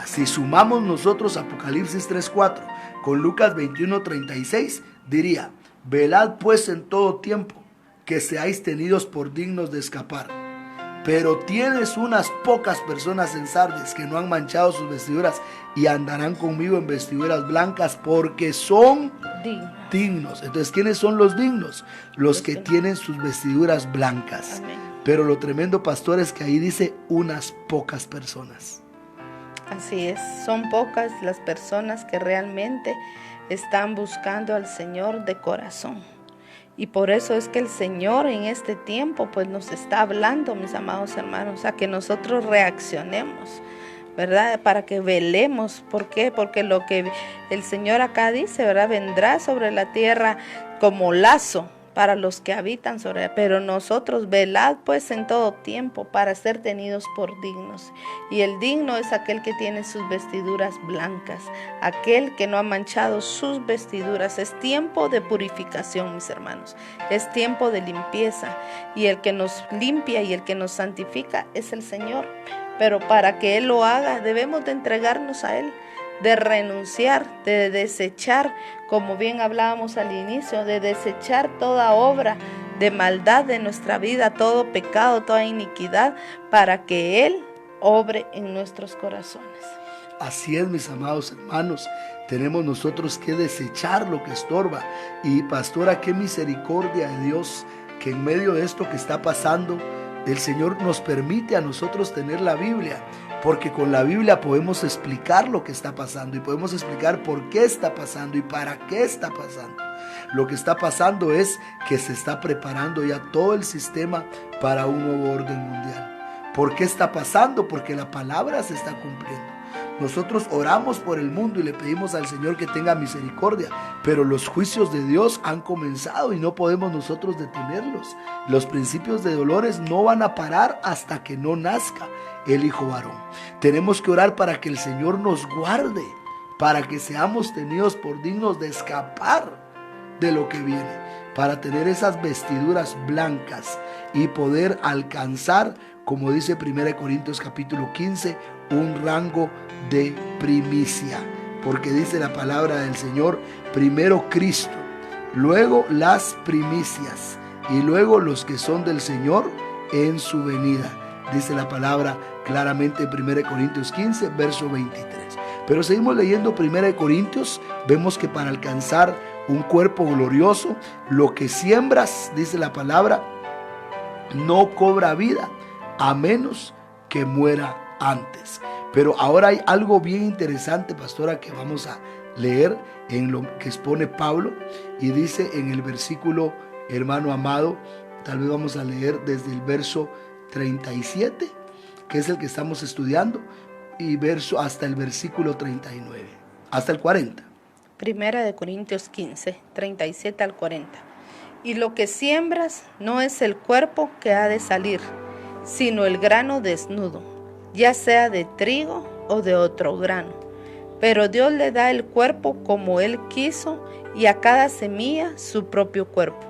Si sumamos nosotros Apocalipsis 3:4 con Lucas 21:36, diría: velad pues en todo tiempo, que seáis tenidos por dignos de escapar. pero tienes unas pocas personas en Sardes que no han manchado sus vestiduras y andarán conmigo en vestiduras blancas porque son dignos. Entonces, ¿quiénes son los dignos? Los que tienen sus vestiduras blancas. Amén. Pero lo tremendo, pastor, es que ahí dice unas pocas personas. Así es, son pocas las personas que realmente están buscando al Señor de corazón. Y por eso es que el Señor en este tiempo pues nos está hablando, mis amados hermanos, a que nosotros reaccionemos, ¿verdad? Para que velemos. ¿Por qué? Porque lo que el Señor acá dice, ¿verdad? Vendrá sobre la tierra como lazo para los que habitan sobre ella. Pero nosotros velad pues en todo tiempo para ser tenidos por dignos. Y el digno es aquel que tiene sus vestiduras blancas, aquel que no ha manchado sus vestiduras. Es tiempo de purificación, mis hermanos. Es tiempo de limpieza. Y el que nos limpia y el que nos santifica es el Señor. Pero para que Él lo haga, debemos de entregarnos a Él, de renunciar, de desechar, como bien hablábamos al inicio, de desechar toda obra de maldad de nuestra vida, todo pecado, toda iniquidad, para que Él obre en nuestros corazones. Así es, mis amados hermanos, tenemos nosotros que desechar lo que estorba. Y pastora, qué misericordia de Dios que en medio de esto que está pasando, el Señor nos permite a nosotros tener la Biblia, porque con la Biblia podemos explicar lo que está pasando y podemos explicar por qué está pasando y para qué está pasando. Lo que está pasando es que se está preparando ya todo el sistema para un nuevo orden mundial. ¿Por qué está pasando? Porque la palabra se está cumpliendo. Nosotros oramos por el mundo y le pedimos al Señor que tenga misericordia, pero los juicios de Dios han comenzado y no podemos nosotros detenerlos. Los principios de dolores no van a parar hasta que no nazca el hijo varón. Tenemos que orar para que el Señor nos guarde, para que seamos tenidos por dignos de escapar de lo que viene, para tener esas vestiduras blancas y poder alcanzar, como dice 1 Corintios capítulo 15, un rango de primicia, porque dice la palabra del Señor, primero Cristo, luego las primicias y luego los que son del Señor en su venida. Dice la palabra claramente en 1 Corintios 15, verso 23. Pero seguimos leyendo 1 Corintios, vemos que para alcanzar un cuerpo glorioso, lo que siembras, dice la palabra, no cobra vida, a menos que muera antes. Pero ahora hay algo bien interesante, pastora, que vamos a leer en lo que expone Pablo, y dice en el versículo, hermano amado, tal vez vamos a leer desde el verso 37, que es el que estamos estudiando, y verso hasta el versículo 39, hasta el 40. Primera de Corintios 15, 37 al 40. Y lo que siembras no es el cuerpo que ha de salir, sino el grano desnudo, ya sea de trigo o de otro grano. Pero Dios le da el cuerpo como Él quiso, y a cada semilla su propio cuerpo.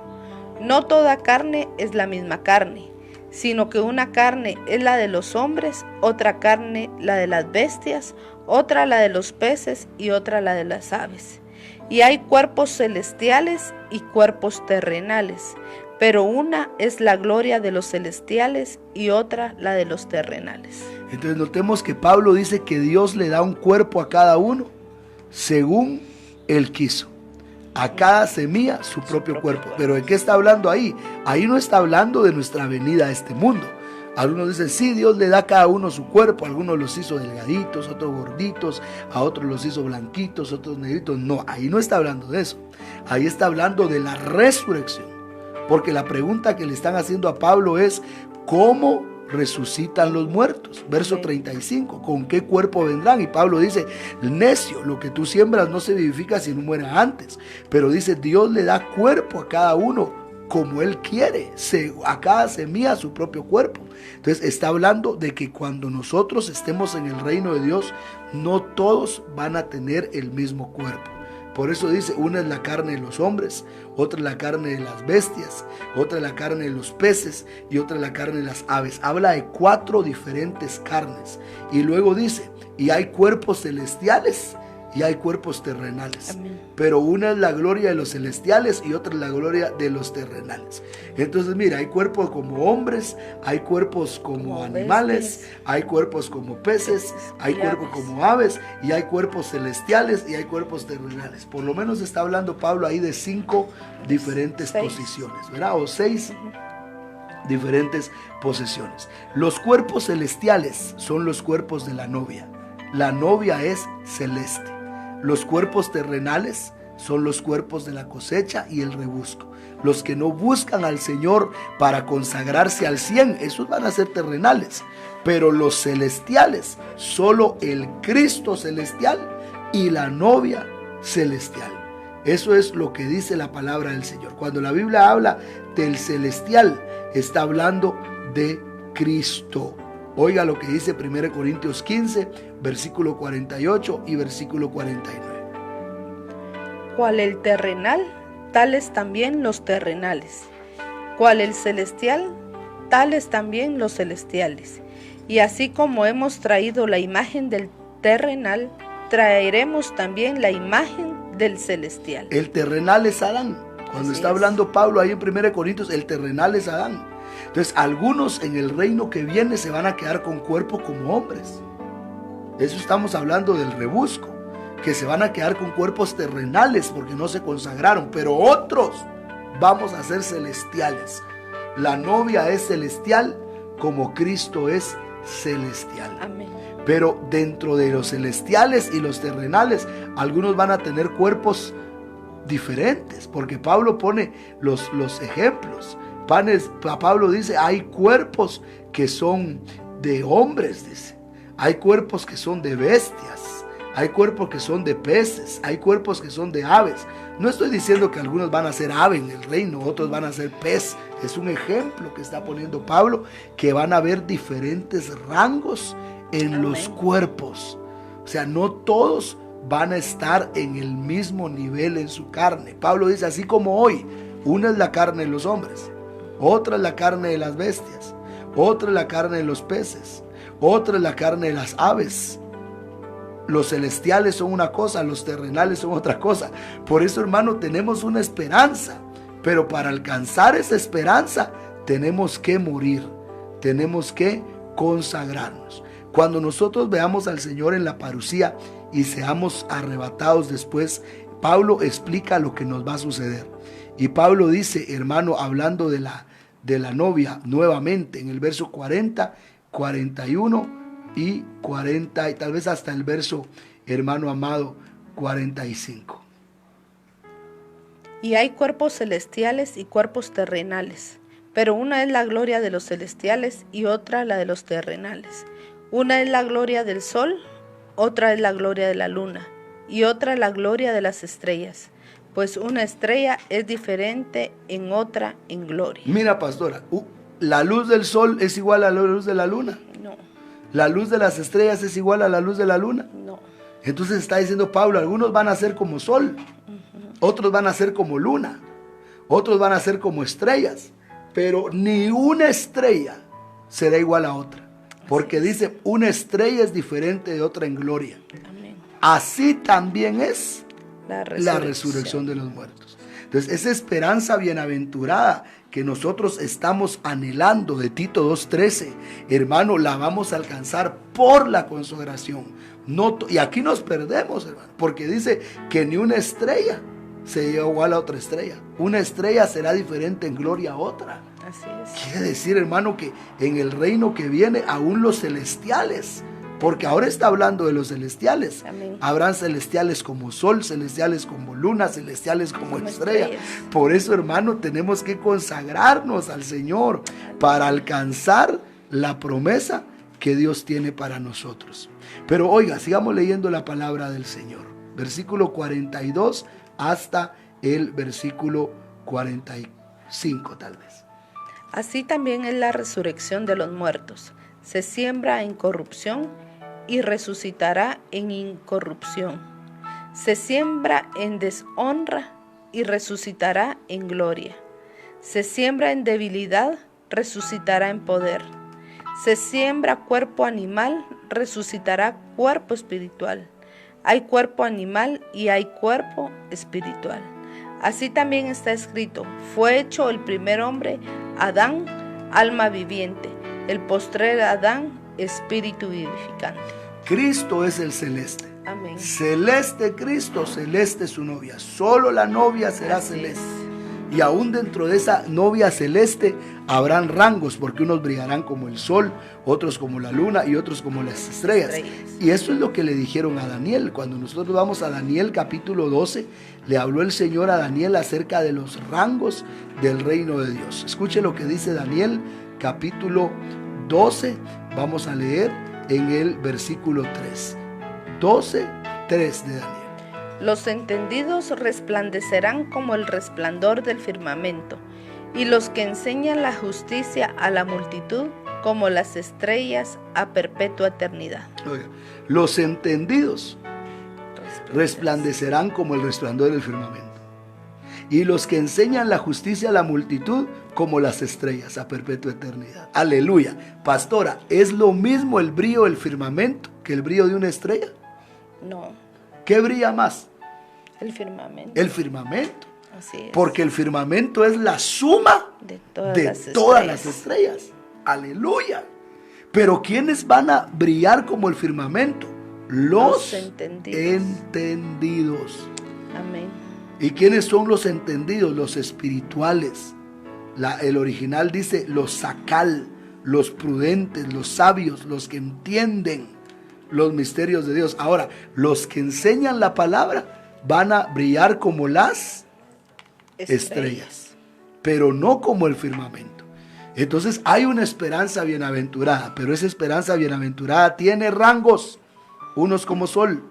No toda carne es la misma carne, sino que una carne es la de los hombres, otra carne la de las bestias, otra la de los peces y otra la de las aves. Y hay cuerpos celestiales y cuerpos terrenales, pero una es la gloria de los celestiales y otra la de los terrenales. Entonces notemos que Pablo dice que Dios le da un cuerpo a cada uno según Él quiso. A cada semilla su propio cuerpo. ¿Pero de qué está hablando ahí? Ahí no está hablando de nuestra venida a este mundo. Algunos dicen, sí, Dios le da a cada uno su cuerpo. Algunos los hizo delgaditos, otros gorditos, a otros los hizo blanquitos, otros negritos. No, ahí no está hablando de eso. Ahí está hablando de la resurrección. Porque la pregunta que le están haciendo a Pablo es, ¿cómo resucitan los muertos? Verso 35, ¿con qué cuerpo vendrán? Y Pablo dice, necio, lo que tú siembras no se vivifica si no muera antes. Pero dice, Dios le da cuerpo a cada uno como Él quiere, a cada semilla su propio cuerpo. Entonces está hablando de que cuando nosotros estemos en el reino de Dios, no todos van a tener el mismo cuerpo. Por eso dice, una es la carne de los hombres, otra es la carne de las bestias, otra es la carne de los peces y otra es la carne de las aves. Habla de 4 diferentes carnes. Y luego dice, y hay cuerpos celestiales y hay cuerpos terrenales. Amén. Pero una es la gloria de los celestiales y otra es la gloria de los terrenales. Entonces mira, hay cuerpos como hombres, hay cuerpos como animales, bestias, hay cuerpos como peces, hay y cuerpos aves. como aves, y hay cuerpos celestiales y hay cuerpos terrenales. Por lo menos está hablando Pablo ahí de 5 diferentes 6. posiciones, ¿verdad? O 6 diferentes posiciones. Los cuerpos celestiales son los cuerpos de la novia. La novia es celeste. Los cuerpos terrenales son los cuerpos de la cosecha y el rebusco. Los que no buscan al Señor para consagrarse al 100, esos van a ser terrenales. Pero los celestiales, solo el Cristo celestial y la novia celestial. Eso es lo que dice la palabra del Señor. Cuando la Biblia habla del celestial, está hablando de Cristo. Oiga lo que dice 1 Corintios 15, versículo 48 y versículo 49. Cual el terrenal, tales también los terrenales. Cual el celestial, tales también los celestiales. Y así como hemos traído la imagen del terrenal, traeremos también la imagen del celestial. El terrenal es Adán. Cuando Así está es. hablando Pablo ahí en 1 Corintios, el terrenal es Adán. Entonces, algunos en el reino que viene se van a quedar con cuerpo como hombres. Eso estamos hablando del rebusco, que se van a quedar con cuerpos terrenales porque no se consagraron, pero otros vamos a ser celestiales. La novia es celestial como Cristo es celestial. Amén. Pero dentro de los celestiales y los terrenales, algunos van a tener cuerpos diferentes, porque Pablo pone los ejemplos. Pablo dice, hay cuerpos que son de hombres, dice. Hay cuerpos que son de bestias, hay cuerpos que son de peces, hay cuerpos que son de aves. No estoy diciendo que algunos van a ser ave en el reino, otros van a ser pez. Es un ejemplo que está poniendo Pablo, que van a haber diferentes rangos en los cuerpos. O sea, no todos van a estar en el mismo nivel en su carne. Pablo dice, así como hoy, una es la carne de los hombres, otra es la carne de las bestias, otra es la carne de los peces, otra es la carne de las aves. Los celestiales son una cosa, los terrenales son otra cosa. Por eso, hermano, tenemos una esperanza. Pero para alcanzar esa esperanza, tenemos que morir. Tenemos que consagrarnos. Cuando nosotros veamos al Señor en la parucía y seamos arrebatados después, Pablo explica lo que nos va a suceder. Y Pablo dice, hermano, hablando de la novia nuevamente, en el verso 40, 41 y 40, y tal vez hasta el verso, hermano amado, 45. Y hay cuerpos celestiales y cuerpos terrenales, pero una es la gloria de los celestiales y otra la de los terrenales. Una es la gloria del sol, otra es la gloria de la luna, y otra la gloria de las estrellas, pues una estrella es diferente en otra en gloria. Mira, pastora, la luz del sol es igual a la luz de la luna. No, La luz de las estrellas es igual a la luz de la luna. no. Entonces está diciendo Pablo, algunos van a ser como sol, otros van a ser como luna, otros van a ser como estrellas, pero ni una estrella será igual a otra, porque dice, una estrella es diferente de otra en gloria. Amén. Así también es La la resurrección de los muertos. Entonces, esa esperanza bienaventurada que nosotros estamos anhelando de Tito 2:13, hermano, la vamos a alcanzar por la consagración. Y aquí nos perdemos, hermano, porque dice que ni una estrella se lleva igual a otra estrella. Una estrella será diferente en gloria a otra. Así es. Quiere decir, hermano, que en el reino que viene, aún los celestiales, porque ahora está hablando de los celestiales. Amén. Habrán celestiales como sol, celestiales como luna, celestiales como estrella. estrellas. Por eso, hermano, tenemos que consagrarnos al Señor para alcanzar la promesa que Dios tiene para nosotros. Pero oiga, sigamos leyendo la palabra del Señor. Versículo 42 hasta el versículo 45 tal vez. Así también es la resurrección de los muertos. Se siembra en corrupción y resucitará en incorrupción. Se siembra en deshonra y resucitará en gloria. Se siembra en debilidad, resucitará en poder. Se siembra cuerpo animal, resucitará cuerpo espiritual. Hay cuerpo animal y hay cuerpo espiritual. Así también está escrito: fue hecho el primer hombre, Adán, alma viviente; el postrer Adán, espíritu vivificante. Cristo es el celeste. Amén. Celeste Cristo, celeste su novia. Solo la novia será Así celeste. es. Y aún dentro de esa novia celeste habrán rangos, porque unos brillarán como el sol, otros como la luna y otros como las estrellas. Y eso es lo que le dijeron a Daniel. Cuando nosotros vamos a Daniel capítulo 12, le habló el Señor a Daniel acerca de los rangos del reino de Dios. Escuche lo que dice Daniel capítulo 12. Vamos a leer en el versículo 3. 12, 3 de Daniel. Los entendidos resplandecerán como el resplandor del firmamento, y los que enseñan la justicia a la multitud como las estrellas a perpetua eternidad. Oiga, los entendidos resplandecerán como el resplandor del firmamento, y los que enseñan la justicia a la multitud como las estrellas a perpetua eternidad. Aleluya. Pastora, ¿es lo mismo el brillo del firmamento que el brillo de una estrella? No, ¿Qué brilla más? el firmamento. El firmamento. Así es. Porque el firmamento es la suma de todas, de todas las estrellas. Aleluya. Pero ¿quiénes van a brillar como el firmamento? Los entendidos. Amén. ¿Y quiénes son los entendidos? Los espirituales. El original dice los sacal, los prudentes, los sabios, los que entienden los misterios de Dios. Ahora, los que enseñan la palabra van a brillar como las estrellas, pero no como el firmamento. Entonces hay una esperanza bienaventurada, pero esa esperanza bienaventurada tiene rangos, unos como sol,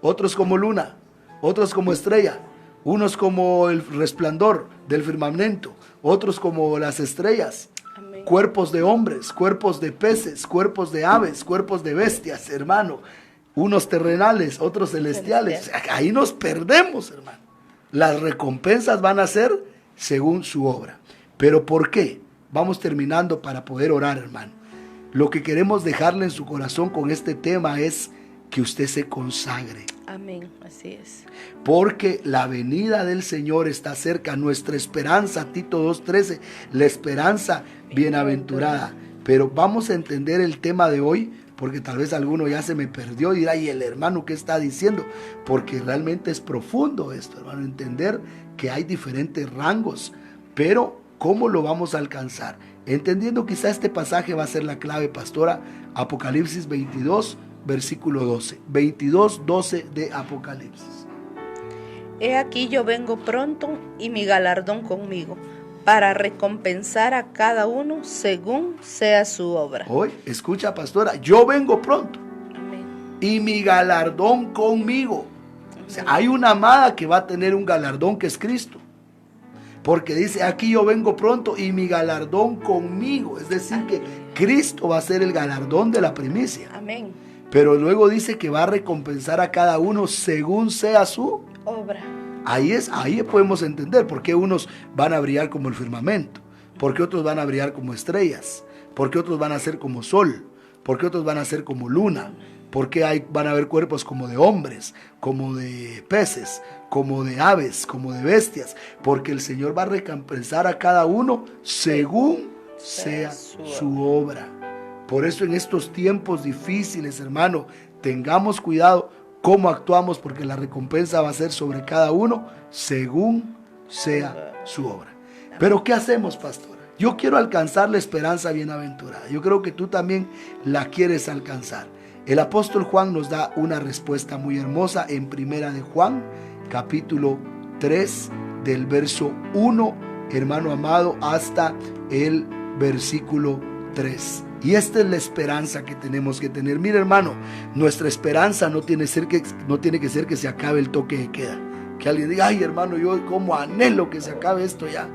otros como luna, otros como estrella, unos como el resplandor del firmamento, otros como las estrellas. Amén. Cuerpos de hombres, cuerpos de peces, cuerpos de aves, cuerpos de bestias, hermano. Unos terrenales, otros celestiales. Ahí nos perdemos, hermano. Las recompensas van a ser según su obra. ¿Pero por qué? Vamos terminando para poder orar, hermano. Lo que queremos dejarle en su corazón con este tema es que usted se consagre. Amén, así es. Porque la venida del Señor está cerca. Nuestra esperanza, Tito 2:13, la esperanza bienaventurada. Pero vamos a entender el tema de hoy, porque tal vez alguno ya se me perdió y dirá, ¿y el hermano qué está diciendo? Porque realmente es profundo esto, hermano, entender que hay diferentes rangos, pero ¿cómo lo vamos a alcanzar? Entendiendo quizá este pasaje va a ser la clave, pastora. Apocalipsis 22, versículo 12. 22, 12 de Apocalipsis. He aquí yo vengo pronto y mi galardón conmigo, para recompensar a cada uno según sea su obra. Hoy, escucha, pastora, yo vengo pronto. Amén. Y mi galardón conmigo. O sea, hay una amada que va a tener un galardón que es Cristo. Porque dice, aquí yo vengo pronto y mi galardón conmigo. Es decir, que Cristo va a ser el galardón de la primicia. Amén. Pero luego dice que va a recompensar a cada uno según sea su obra. Ahí podemos entender por qué unos van a brillar como el firmamento, por qué otros van a brillar como estrellas, por qué otros van a ser como sol, por qué otros van a ser como luna, por qué van a haber cuerpos como de hombres, como de peces, como de aves, como de bestias, porque el Señor va a recompensar a cada uno según sea su obra. Por eso en estos tiempos difíciles, hermano, tengamos cuidado cómo actuamos, porque la recompensa va a ser sobre cada uno según sea su obra. Pero ¿qué hacemos, pastora? Yo quiero alcanzar la esperanza bienaventurada. Yo creo que tú también la quieres alcanzar. El apóstol Juan nos da una respuesta muy hermosa en Primera de Juan, capítulo 3, del verso 1, hermano amado, hasta el versículo 3. Y esta es la esperanza que tenemos que tener. Mira, hermano, nuestra esperanza no tiene que ser que se acabe el toque de queda. Que alguien diga, ay, hermano, yo como anhelo que se acabe esto ya.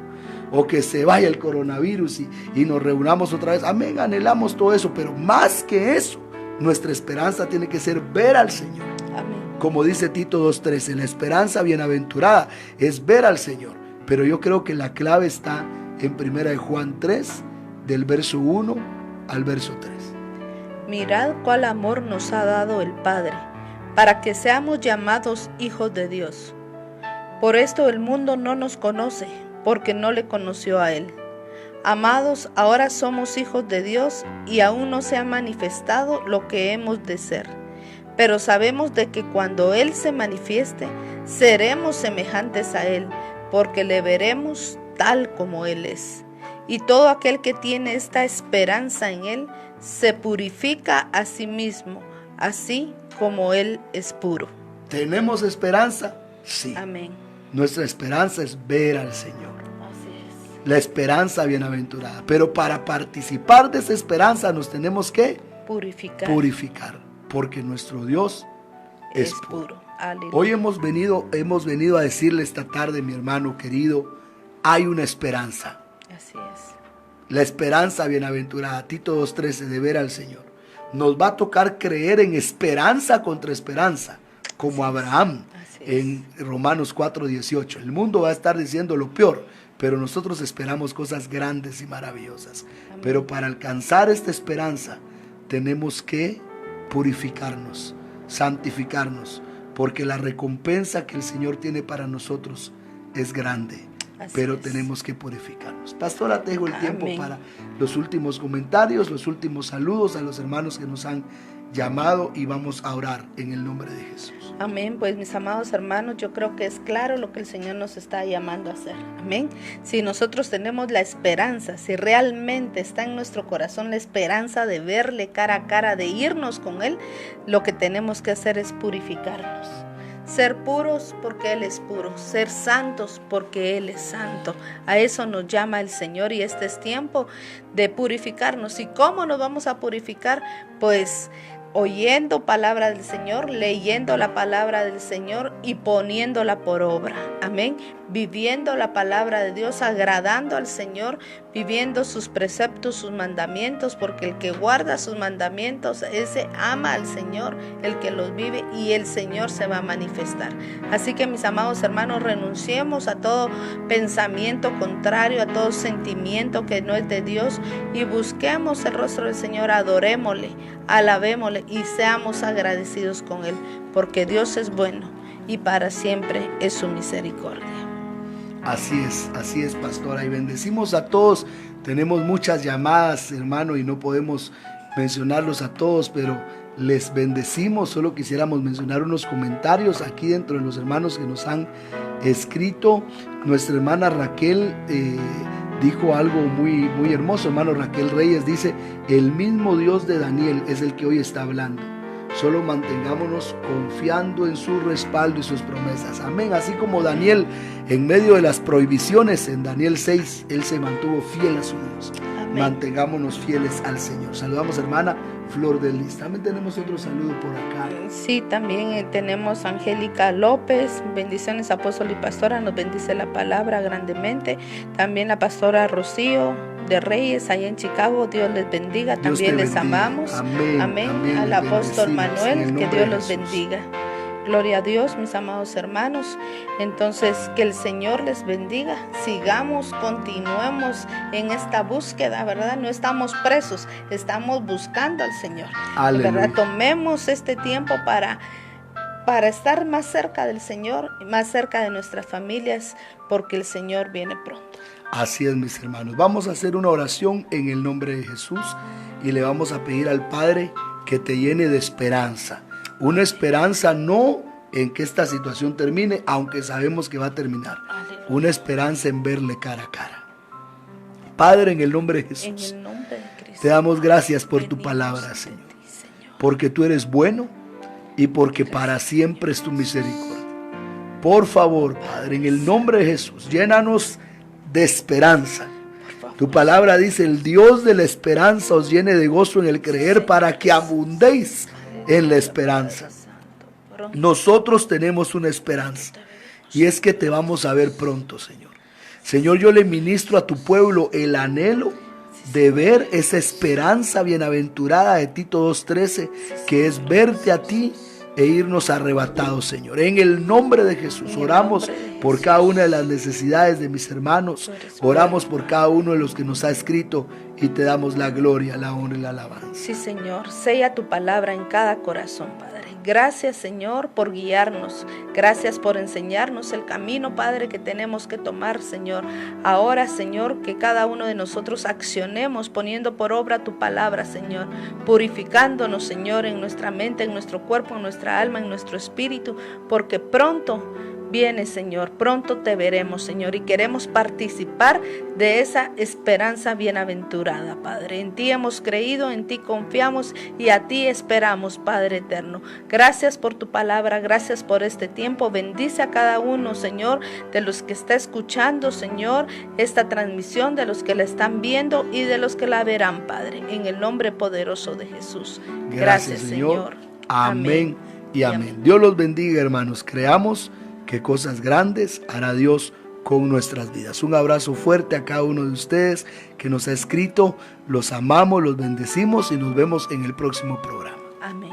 O que se vaya el coronavirus y nos reunamos otra vez. Amén, anhelamos todo eso. Pero más que eso, nuestra esperanza tiene que ser ver al Señor. Amén. Como dice Tito 2:13, la esperanza bienaventurada es ver al Señor. Pero yo creo que la clave está en Primera de Juan 3, del verso 1 al verso 3. Mirad cuál amor nos ha dado el Padre, para que seamos llamados hijos de Dios. Por esto el mundo no nos conoce, porque no le conoció a Él. Amados, ahora somos hijos de Dios y aún no se ha manifestado lo que hemos de ser. Pero sabemos de que cuando Él se manifieste, seremos semejantes a Él, porque le veremos tal como Él es. Y todo aquel que tiene esta esperanza en Él, se purifica a sí mismo, así como Él es puro. ¿Tenemos esperanza? Sí. Amén. Nuestra esperanza es ver al Señor. Así es. La esperanza bienaventurada. Pero para participar de esa esperanza nos tenemos que purificar. Porque nuestro Dios es puro. Aleluya. Hoy hemos venido a decirle esta tarde, mi hermano querido, hay una esperanza. Así es. La esperanza bienaventurada, Tito 2:13, de ver al Señor. Nos va a tocar creer en esperanza contra esperanza, como Abraham en Romanos 4:18. El mundo va a estar diciendo lo peor, pero nosotros esperamos cosas grandes y maravillosas. Amén. Pero para alcanzar esta esperanza tenemos que purificarnos, santificarnos, porque la recompensa que el Señor tiene para nosotros es grande. Pero tenemos que purificarnos. Pastora, te dejo el tiempo para los últimos comentarios, los últimos saludos a los hermanos que nos han llamado y vamos a orar en el nombre de Jesús. Amén. Pues mis amados hermanos, yo creo que es claro lo que el Señor nos está llamando a hacer. Amén. Si nosotros tenemos la esperanza, si realmente está en nuestro corazón la esperanza de verle cara a cara, de irnos con Él, lo que tenemos que hacer es purificarnos. Ser puros porque Él es puro, ser santos porque Él es santo. A eso nos llama el Señor y este es tiempo de purificarnos. ¿Y cómo nos vamos a purificar? Pues oyendo palabra del Señor, leyendo la palabra del Señor y poniéndola por obra. Amén. Viviendo la palabra de Dios, agradando al Señor, viviendo sus preceptos, sus mandamientos, porque el que guarda sus mandamientos, ese ama al Señor, el que los vive y el Señor se va a manifestar. Así que mis amados hermanos, renunciemos a todo pensamiento contrario, a todo sentimiento que no es de Dios y busquemos el rostro del Señor, adorémosle, alabémosle y seamos agradecidos con Él, porque Dios es bueno y para siempre es su misericordia. Así es, pastora, y bendecimos a todos. Tenemos muchas llamadas, hermano, y no podemos mencionarlos a todos, pero les bendecimos. Solo quisiéramos mencionar unos comentarios aquí dentro de los hermanos que nos han escrito. Nuestra hermana Raquel dijo algo muy, muy hermoso. Hermano Raquel Reyes dice: el mismo Dios de Daniel es el que hoy está hablando. Solo mantengámonos confiando en su respaldo y sus promesas. Amén. Así como Daniel, en medio de las prohibiciones, en Daniel 6, él se mantuvo fiel a su Dios. Amén. Mantengámonos fieles al Señor. Saludamos, hermana Flor de Lis. También tenemos otro saludo por acá. Sí, también tenemos Angélica López. Bendiciones, apóstol y pastora. Nos bendice la palabra grandemente. También la pastora Rocío de Reyes, allá en Chicago. Dios les bendiga. También les amamos. Amén. Amén. Al apóstol Manuel, que Dios los bendiga. Gloria a Dios, mis amados hermanos. Entonces, que el Señor les bendiga. Sigamos, continuemos en esta búsqueda, ¿verdad? No estamos presos, estamos buscando al Señor. Aleluya. ¿Verdad? Tomemos este tiempo para estar más cerca del Señor, más cerca de nuestras familias, porque el Señor viene pronto. Así es, mis hermanos. Vamos a hacer una oración en el nombre de Jesús y le vamos a pedir al Padre que te llene de esperanza. Una esperanza no en que esta situación termine, aunque sabemos que va a terminar. Una esperanza en verle cara a cara. Padre, en el nombre de Jesús, en el nombre de Cristo, te damos gracias por tu palabra, Señor. Porque tú eres bueno y porque para siempre es tu misericordia. Por favor, Padre, en el nombre de Jesús, llénanos de esperanza. Tu palabra dice: el Dios de la esperanza os llene de gozo en el creer, para que abundéis en la esperanza. Nosotros tenemos una esperanza, y es que te vamos a ver pronto, Señor. Señor, yo le ministro a tu pueblo el anhelo de ver esa esperanza bienaventurada de Tito 2:13, que es verte a ti e irnos arrebatados, Señor. En el nombre de Jesús oramos por cada una de las necesidades de mis hermanos. Oramos por cada uno de los que nos ha escrito y te damos la gloria, la honra y la alabanza. Sí, Señor, sella tu palabra en cada corazón, Padre. Gracias, Señor, por guiarnos. Gracias por enseñarnos el camino, Padre, que tenemos que tomar, Señor. Ahora, Señor, que cada uno de nosotros accionemos poniendo por obra tu palabra, Señor. Purificándonos, Señor, en nuestra mente, en nuestro cuerpo, en nuestra alma, en nuestro espíritu. Porque pronto viene, Señor, pronto te veremos, Señor, y queremos participar de esa esperanza bienaventurada, Padre. En ti hemos creído, en ti confiamos y a ti esperamos, Padre eterno. Gracias por tu palabra, gracias por este tiempo. Bendice a cada uno, Señor, de los que está escuchando, Señor, esta transmisión, de los que la están viendo y de los que la verán, Padre, en el nombre poderoso de Jesús. Gracias, Señor. Amén y amén. Dios los bendiga, hermanos. Creamos que cosas grandes hará Dios con nuestras vidas. Un abrazo fuerte a cada uno de ustedes que nos ha escrito. Los amamos, los bendecimos y nos vemos en el próximo programa. Amén.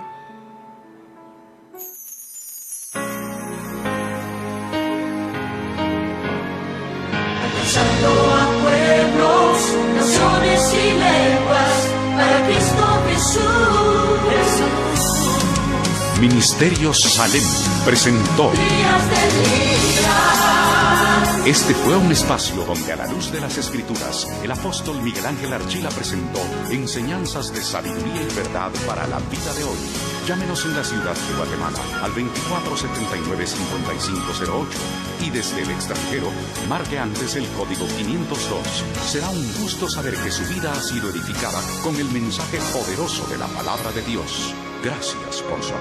Alcanzando a pueblos, naciones y lenguas, para Cristo Jesús. Ministerio Salem presentó. Días del día. Este fue un espacio donde a la luz de las Escrituras, el apóstol Miguel Ángel Archila presentó enseñanzas de sabiduría y verdad para la vida de hoy. Llámenos en la ciudad de Guatemala al 2479-5508 y desde el extranjero, marque antes el código 502. Será un gusto saber que su vida ha sido edificada con el mensaje poderoso de la palabra de Dios. Gracias por su atención.